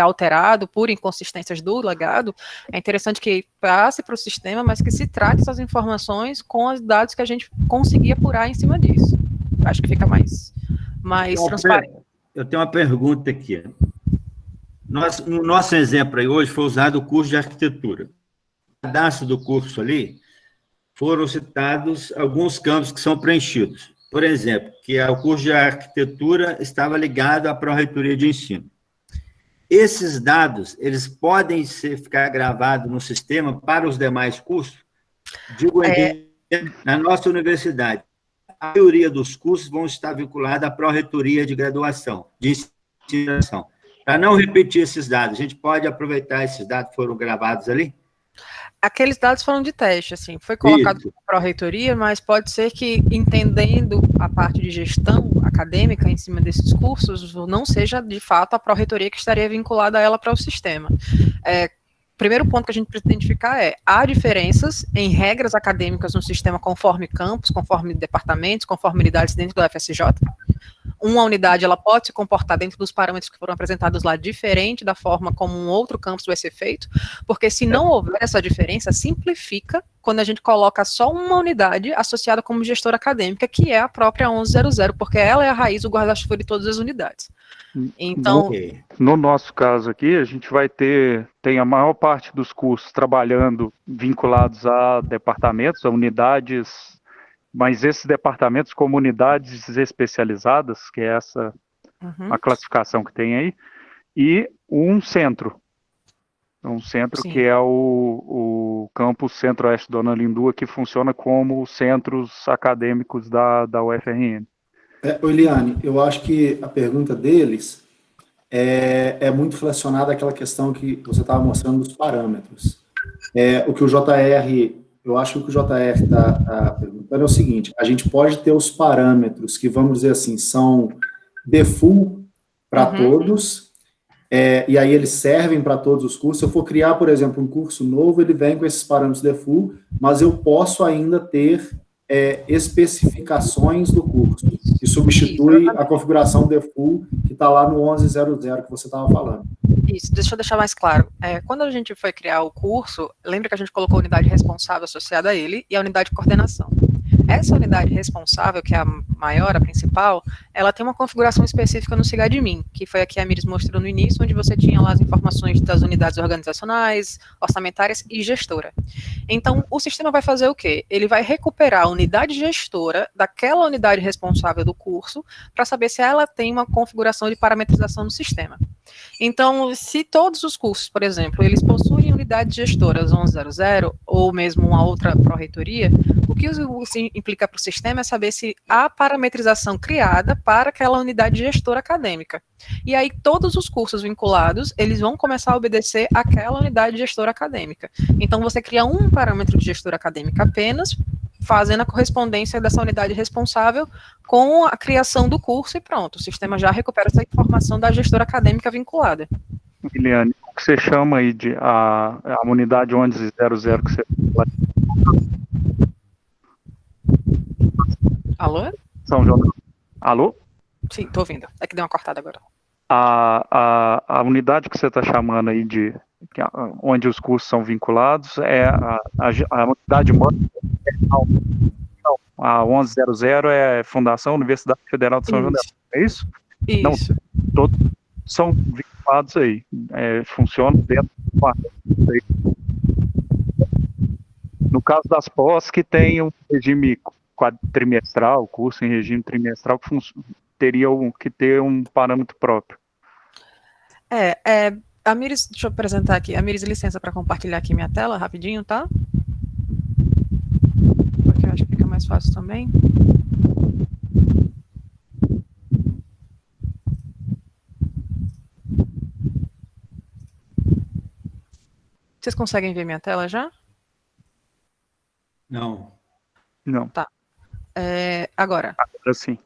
alterado por inconsistências do legado, é interessante que passe para o sistema, mas que se trate essas informações com os dados que a gente conseguir apurar em cima disso. Acho que fica mais transparente. Eu tenho uma pergunta aqui. No nosso exemplo aí hoje foi usado o curso de arquitetura. No cadastro do curso ali, foram citados alguns campos que são preenchidos. Por exemplo, que o curso de arquitetura estava ligado à Pró-Reitoria de Ensino. Esses dados, eles podem ficar gravados no sistema para os demais cursos? Digo, na nossa universidade, a maioria dos cursos vão estar vinculados à Pró-Reitoria de Graduação, de Ensino. Para não repetir esses dados, a gente pode aproveitar esses dados que foram gravados ali? Aqueles dados foram de teste, assim, foi colocado para a Pró-Reitoria, mas pode ser que, entendendo a parte de gestão acadêmica em cima desses cursos, não seja, de fato, a Pró-Reitoria que estaria vinculada a ela para o sistema. Primeiro ponto que a gente precisa identificar há diferenças em regras acadêmicas no sistema conforme campus, conforme departamentos, conforme unidades dentro do FSJ. uma unidade ela pode se comportar dentro dos parâmetros que foram apresentados lá diferente da forma como um outro campus vai ser feito, porque se não houver essa diferença, simplifica quando a gente coloca só uma unidade associada como gestora acadêmica, que é a própria 1100, porque ela é a raiz, o guarda-chuva de todas as unidades. Então, no nosso caso aqui, a gente vai tem a maior parte dos cursos trabalhando vinculados a departamentos, a unidades, mas esses departamentos como unidades especializadas, que é essa a classificação que tem aí, e um centro Sim. que é o campus Centro-Oeste Dona Lindua, que funciona como centros acadêmicos da UFRN. Eliane, eu acho que a pergunta deles é muito relacionada àquela questão que você estava mostrando dos parâmetros. O que o JR, eu acho que o que o JR está perguntando é o seguinte: a gente pode ter os parâmetros que, vamos dizer assim, são default para todos, e aí eles servem para todos os cursos. Se eu for criar, por exemplo, um curso novo, ele vem com esses parâmetros default, mas eu posso ainda ter especificações do curso, que substitui a configuração default que está lá no 1100 que você estava falando. Isso, deixa eu deixar mais claro. Quando a gente foi criar o curso, lembra que a gente colocou a unidade responsável associada a ele e a unidade de coordenação. Essa unidade responsável, que é a maior, a principal, ela tem uma configuração específica no SIGADMIN, que foi a que a Miris mostrou no início, onde você tinha lá as informações das unidades organizacionais, orçamentárias e gestora. Então, o sistema vai fazer o quê? Ele vai recuperar a unidade gestora daquela unidade responsável do curso, para saber se ela tem uma configuração de parametrização no sistema. Então, se todos os cursos, por exemplo, eles possuem unidades gestoras 1100, ou mesmo uma outra pró-reitoria, o que isso implica para o sistema é saber se há parametrização criada para aquela unidade gestora acadêmica. E aí, todos os cursos vinculados, eles vão começar a obedecer àquela unidade gestora acadêmica. Então, você cria um parâmetro de gestora acadêmica apenas, fazendo a correspondência dessa unidade responsável com a criação do curso e pronto, o sistema já recupera essa informação da gestora acadêmica vinculada. Eliane, o que você chama aí de a unidade 1100 que você... Alô? São João. Alô? Sim, estou ouvindo. É que deu uma cortada agora. A unidade que você está chamando aí onde os cursos são vinculados é a unidade mãe. A 1100 é Fundação Universidade Federal de São João del Rei, é isso? Isso. Não, todos são vinculados aí, funcionam dentro do parâmetro. No caso das pós, que tem um regime trimestral, curso em regime trimestral, que teria que ter um parâmetro próprio. A Miris, deixa eu apresentar aqui. A Miris, licença para compartilhar aqui minha tela rapidinho, tá? Porque eu acho que fica mais fácil também. Vocês conseguem ver minha tela já? Não. Não. Tá. Agora sim.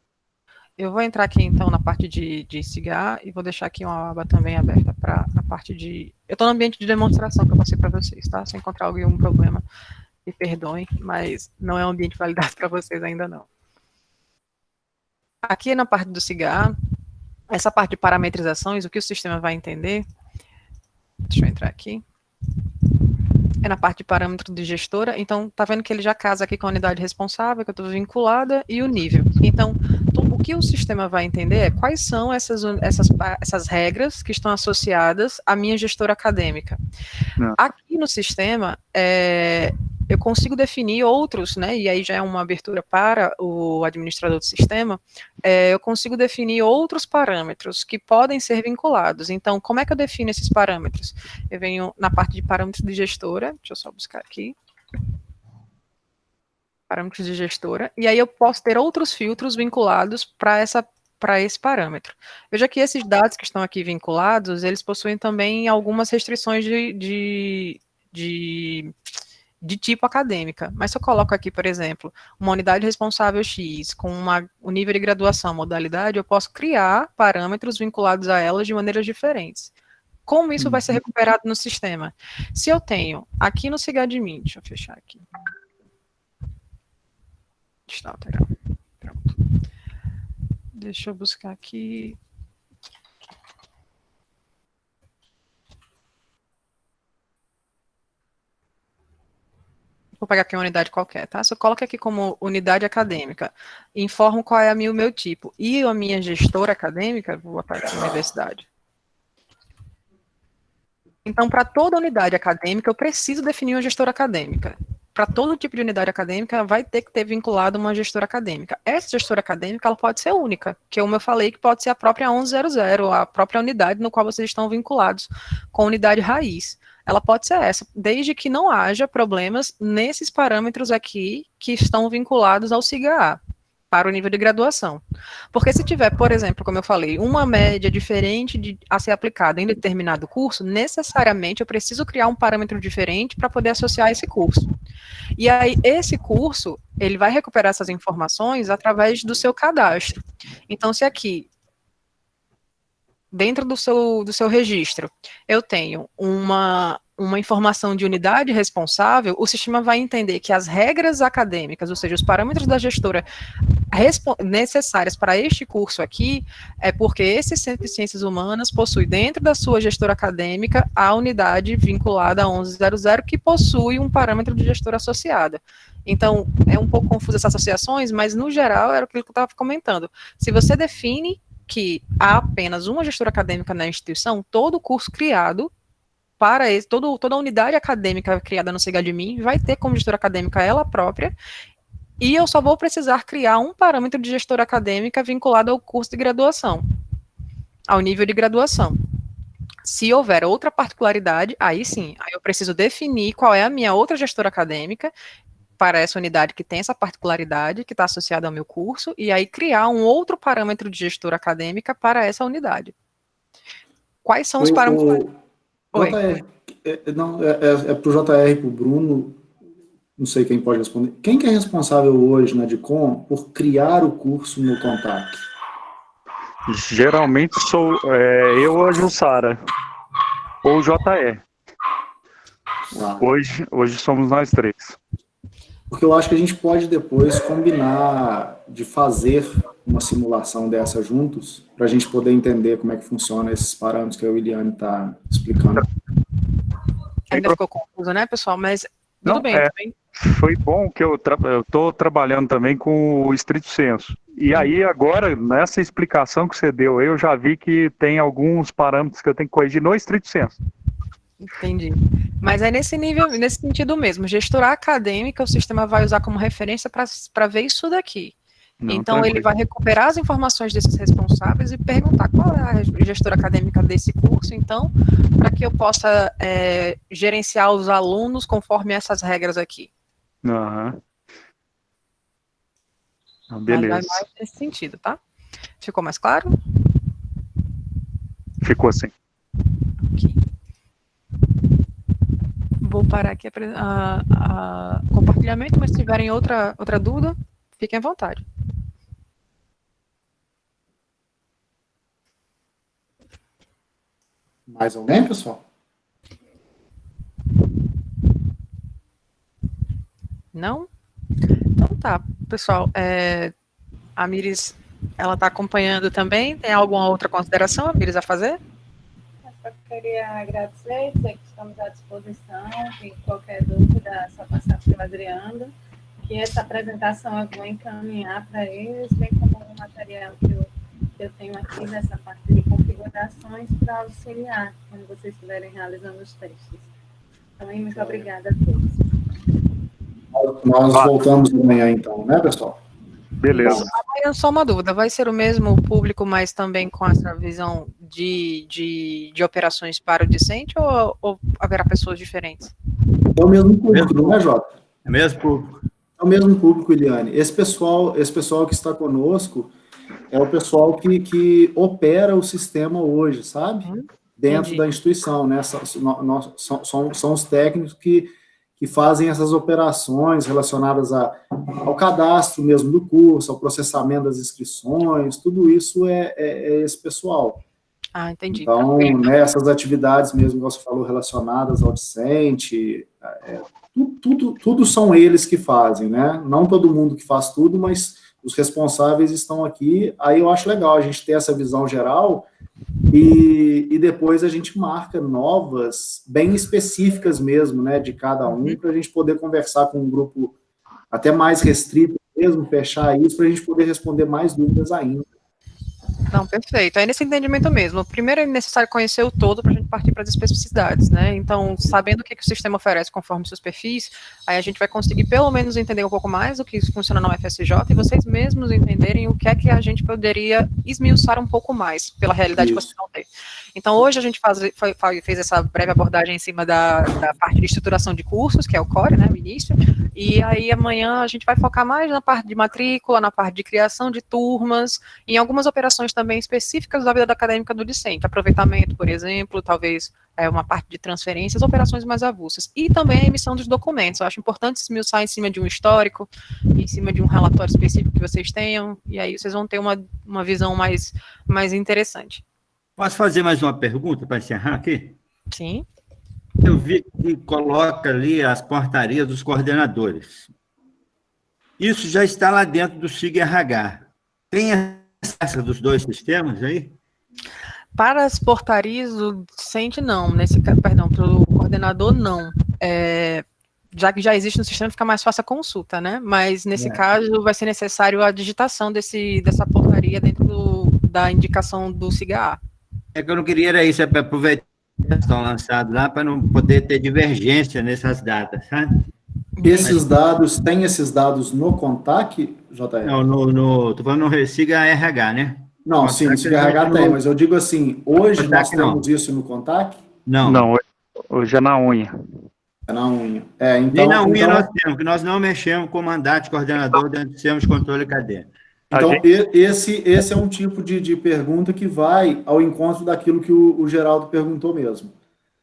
Eu vou entrar aqui, então, na parte de SIGA e vou deixar aqui uma aba também aberta para a parte de... Eu estou no ambiente de demonstração que eu passei para vocês, tá? Se encontrar algum problema, me perdoem, mas não é um ambiente validado para vocês ainda não. Aqui na parte do SIGA, essa parte de parametrizações, o que o sistema vai entender... Deixa eu entrar aqui. É na parte de parâmetro de gestora, então tá vendo que ele já casa aqui com a unidade responsável, que eu estou vinculada, e o nível. Então, o que o sistema vai entender é quais são essas regras que estão associadas à minha gestora acadêmica. Não. Aqui no sistema, eu consigo definir outros, né, e aí já é uma abertura para o administrador do sistema, eu consigo definir outros parâmetros que podem ser vinculados. Então, como é que eu defino esses parâmetros? Eu venho na parte de parâmetros de gestora, deixa eu só buscar aqui, parâmetros de gestora, e aí eu posso ter outros filtros vinculados para esse parâmetro. Veja que esses dados que estão aqui vinculados, eles possuem também algumas restrições de tipo acadêmica, mas se eu coloco aqui, por exemplo, uma unidade responsável X com o nível de graduação, modalidade, eu posso criar parâmetros vinculados a elas de maneiras diferentes. Como isso vai ser recuperado no sistema? Se eu tenho aqui no SIGADMIN, deixa eu fechar aqui. Deixa eu alterar. Pronto. Deixa eu buscar aqui. Vou pegar aqui uma unidade qualquer, tá? Só coloca aqui como unidade acadêmica. Informo qual é o meu tipo. E a minha gestora acadêmica, vou botar aqui universidade. Então, para toda unidade acadêmica, eu preciso definir uma gestora acadêmica. Para todo tipo de unidade acadêmica, vai ter que ter vinculado uma gestora acadêmica. Essa gestora acadêmica, ela pode ser única, que como eu falei, que pode ser a própria 1100, a própria unidade no qual vocês estão vinculados com a unidade raiz. Ela pode ser essa, desde que não haja problemas nesses parâmetros aqui que estão vinculados ao SIGA-A, para o nível de graduação. Porque se tiver, por exemplo, como eu falei, uma média diferente a ser aplicada em determinado curso, necessariamente eu preciso criar um parâmetro diferente para poder associar esse curso. E aí, esse curso, ele vai recuperar essas informações através do seu cadastro. Então, se aqui, dentro do seu registro, eu tenho uma informação de unidade responsável, o sistema vai entender que as regras acadêmicas, ou seja, os parâmetros da gestora necessárias para este curso aqui, é porque esse Centro de Ciências Humanas possui dentro da sua gestora acadêmica a unidade vinculada a 1100, que possui um parâmetro de gestora associada. Então, é um pouco confuso essas associações, mas no geral era aquilo que eu estava comentando. Se você define que há apenas uma gestora acadêmica na instituição, todo curso criado para esse, toda a unidade acadêmica criada no SIGADMIN vai ter como gestora acadêmica ela própria, e eu só vou precisar criar um parâmetro de gestora acadêmica vinculado ao curso de graduação, ao nível de graduação. Se houver outra particularidade, aí sim, aí eu preciso definir qual é a minha outra gestora acadêmica para essa unidade que tem essa particularidade, que está associada ao meu curso, e aí criar um outro parâmetro de gestora acadêmica para essa unidade. Quais são os parâmetros? JR, é para o JR, para o Bruno, não sei quem pode responder. Quem que é responsável hoje na DICOM por criar o curso no Contact? Geralmente sou eu ou a Jussara, ou o JR. Ah. Hoje somos nós três. Porque eu acho que a gente pode depois combinar de fazer uma simulação dessa juntos, para a gente poder entender como é que funciona esses parâmetros que a Williane está explicando. Ainda ficou confuso, né, pessoal? Mas tudo bem. Também. Foi bom que eu estou trabalhando também com o estrito senso. E aí agora, nessa explicação que você deu, eu já vi que tem alguns parâmetros que eu tenho que corrigir no estrito senso. Entendi. Mas é nesse nível, nesse sentido mesmo. Gestora acadêmica, o sistema vai usar como referência para ver isso daqui. Não, então, tranquilo. Ele vai recuperar as informações desses responsáveis e perguntar qual é a gestora acadêmica desse curso, então, para que eu possa gerenciar os alunos conforme essas regras aqui. Aham. Beleza. Vai mais nesse sentido, tá? Ficou mais claro? Ficou sim. Ok. Vou parar aqui a compartilhamento, mas se tiverem outra dúvida, fiquem à vontade. Mais alguém, pessoal? Não? Então tá, pessoal. A Miris, ela está acompanhando também. Tem alguma outra consideração, a Miris, a fazer? Eu só queria agradecer, dizer que estamos à disposição, e qualquer dúvida é só passar pelo Adriano, que essa apresentação eu vou encaminhar para eles, bem como o material que eu tenho aqui nessa parte de configurações para auxiliar quando vocês estiverem realizando os testes. Então, muito obrigada a todos. Nós voltamos amanhã, então, né, pessoal? Beleza. Amanhã só uma dúvida, vai ser o mesmo público, mas também com essa visão de operações para o discente, ou haverá pessoas diferentes? É o mesmo público, não é, Jota? É o mesmo público. É o mesmo público, Eliane. Esse pessoal que está conosco é o pessoal que opera o sistema hoje, sabe? Dentro Entendi. da instituição, né? São os técnicos que fazem essas operações relacionadas ao cadastro mesmo do curso, ao processamento das inscrições, tudo isso é esse pessoal. Ah, entendi. Então, né, essas atividades mesmo que você falou relacionadas ao discente, tudo são eles que fazem, né? Não todo mundo que faz tudo, mas os responsáveis estão aqui, aí eu acho legal a gente ter essa visão geral e depois a gente marca novas, bem específicas mesmo, né, de cada um, para a gente poder conversar com um grupo até mais restrito mesmo, fechar isso, para a gente poder responder mais dúvidas ainda. Não, perfeito. É nesse entendimento mesmo. Primeiro é necessário conhecer o todo para a gente partir para as especificidades, né? Então, sabendo o que o sistema oferece conforme seus perfis, aí a gente vai conseguir pelo menos entender um pouco mais o que funciona na UFSJ e vocês mesmos entenderem o que é que a gente poderia esmiuçar um pouco mais pela realidade que vocês vão ter. Então, hoje a gente fez essa breve abordagem em cima da parte de estruturação de cursos, que é o core, né, o início, e aí amanhã a gente vai focar mais na parte de matrícula, na parte de criação de turmas, em algumas operações também específicas da vida acadêmica do discente, aproveitamento, por exemplo, talvez uma parte de transferências, operações mais avulsas, e também a emissão dos documentos. Eu acho importante esmiuçar em cima de um histórico, em cima de um relatório específico que vocês tenham, e aí vocês vão ter uma visão mais interessante. Posso fazer mais uma pergunta para encerrar aqui? Sim. Eu vi que coloca ali as portarias dos coordenadores. Isso já está lá dentro do SIG-RH. Tem essa dos dois sistemas aí? Para as portarias do discente, não. Perdão, para o coordenador, não. Já que já existe no sistema, fica mais fácil a consulta, né? Mas, nesse caso, vai ser necessário a digitação dessa portaria dentro da indicação do SIG-A. É que eu não queria era isso, é para aproveitar que estão lançados lá, para não poder ter divergência nessas datas, sabe? Tem esses dados no CONTAC, JR? Não, estou falando no SIG-RH, né? Não, sim, o SIG-RH tem, mas eu digo assim, hoje nós temos isso no CONTAC? Não, hoje é na unha. É na unha. Então, nem na unha nós temos, que nós não mexemos com mandato de coordenador dentro do sistema de controle acadêmico. Então, esse é um tipo de pergunta que vai ao encontro daquilo que o Geraldo perguntou mesmo.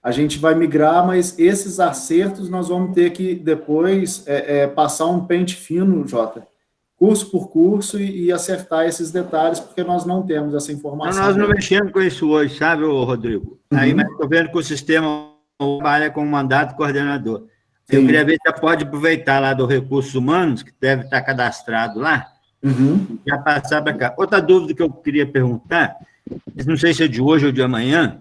A gente vai migrar, mas esses acertos nós vamos ter que depois passar um pente fino, Jota, curso por curso, e acertar esses detalhes, porque nós não temos essa informação. Nós não mexemos com isso hoje, sabe, Rodrigo? Aí, mas estou vendo que o sistema trabalha com mandato coordenador. Sim. Eu queria ver se já pode aproveitar lá do Recursos Humanos, que deve estar cadastrado lá, já passar para cá. Outra dúvida que eu queria perguntar, não sei se é de hoje ou de amanhã,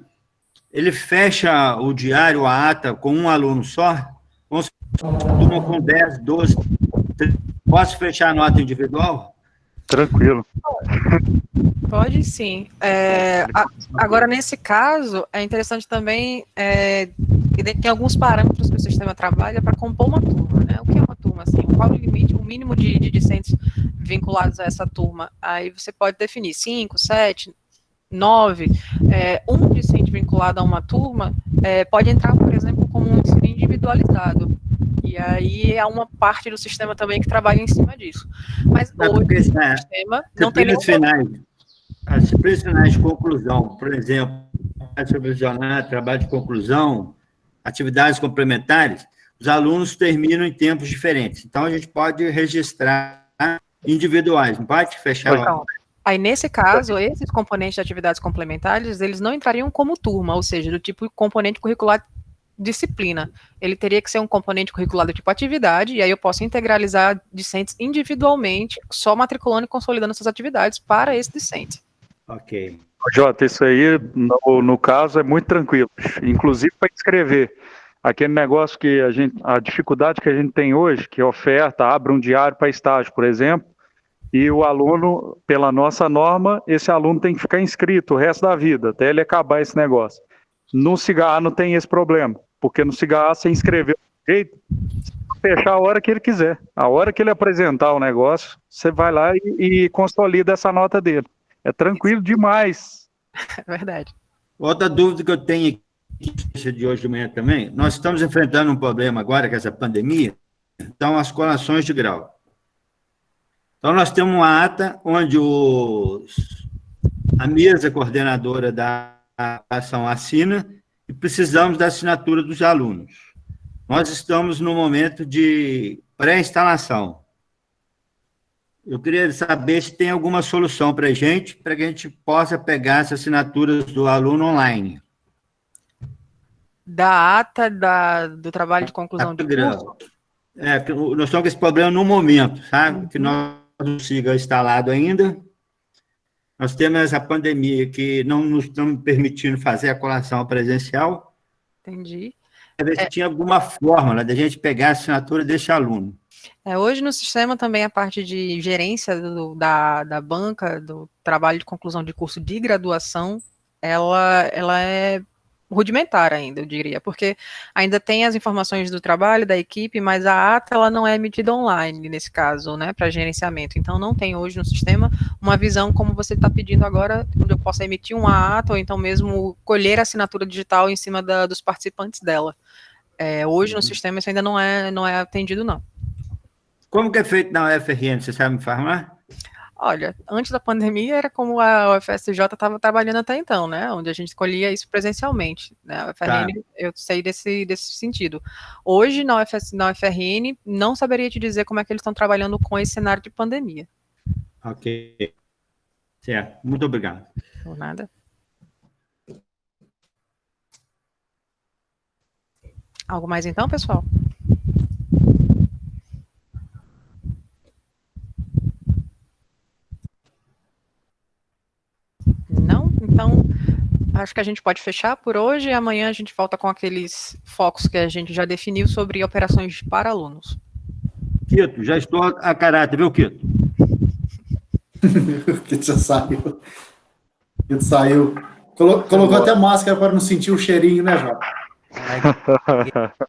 ele fecha o diário, a ata, com um aluno só? Vamos turma com 10, 12, 13, posso fechar a nota individual? Tranquilo. Pode sim. Agora, nesse caso, é interessante também tem alguns parâmetros que o sistema trabalha para compor uma turma, né? O que é uma turma? Assim, qual o limite, o mínimo de discentes vinculados a essa turma? Aí você pode definir 5, 7, 9. Um discente vinculado a uma turma pode entrar, por exemplo, como um ensino individualizado. E aí é uma parte do sistema também que trabalha em cima disso. Mas hoje, o sistema não tem nenhum... As disciplinas finais de conclusão, por exemplo, trabalho de conclusão, atividades complementares, os alunos terminam em tempos diferentes. Então, a gente pode registrar individuais, não pode fechar... Então, aí, nesse caso, esses componentes de atividades complementares, eles não entrariam como turma, ou seja, do tipo componente curricular disciplina. Ele teria que ser um componente curricular do tipo atividade, e aí eu posso integralizar discentes individualmente, só matriculando e consolidando essas atividades para esse discente. Ok. Jota, isso aí, no caso, é muito tranquilo. Inclusive para escrever. Aquele negócio que a dificuldade que a gente tem hoje, que oferta, abre um diário para estágio, por exemplo, e o aluno, pela nossa norma, esse aluno tem que ficar inscrito o resto da vida, até ele acabar esse negócio. No SIG-A não tem esse problema, porque no SIG-A você inscreveu do jeito, fechar a hora que ele quiser. A hora que ele apresentar o negócio, você vai lá e consolida essa nota dele. É tranquilo demais. É verdade. Outra dúvida que eu tenho aqui, de hoje de manhã também, nós estamos enfrentando um problema agora com essa pandemia, então as colações de grau. Então, nós temos uma ata onde a mesa coordenadora da ação assina e precisamos da assinatura dos alunos. Nós estamos no momento de pré-instalação. Eu queria saber se tem alguma solução para que a gente possa pegar essas assinaturas do aluno online. Da ata do trabalho de conclusão de curso? Nós estamos com esse problema no momento, sabe? Que nós o SIGA instalado ainda. Nós temos essa pandemia que não nos estamos permitindo fazer a colação presencial. Entendi. Ver se tinha alguma fórmula da gente pegar a assinatura desse aluno. Hoje no sistema também a parte de gerência da banca, do trabalho de conclusão de curso de graduação, ela é rudimentar ainda, eu diria, porque ainda tem as informações do trabalho da equipe, mas a ata ela não é emitida online, nesse caso, né, para gerenciamento. Então, não tem hoje no sistema uma visão como você está pedindo agora, onde eu possa emitir uma ata, ou então mesmo colher a assinatura digital em cima dos participantes dela. Hoje no sistema isso ainda não é atendido, não. Como que é feito na UFRN, você sabe me informar? Olha, antes da pandemia era como a UFSJ estava trabalhando até então, né? Onde a gente escolhia isso presencialmente. Né? A UFRN, eu sei desse sentido. Hoje, na UFRN, não saberia te dizer como é que eles estão trabalhando com esse cenário de pandemia. Ok. Certo. Muito obrigado. Por nada. Algo mais então, pessoal? Não? Então, acho que a gente pode fechar por hoje e amanhã a gente volta com aqueles focos que a gente já definiu sobre operações para alunos. Quito, já estou a caráter, viu, Quito? O Quito já saiu. O Quito saiu. Colocou até máscara para não sentir o cheirinho, né, Jota?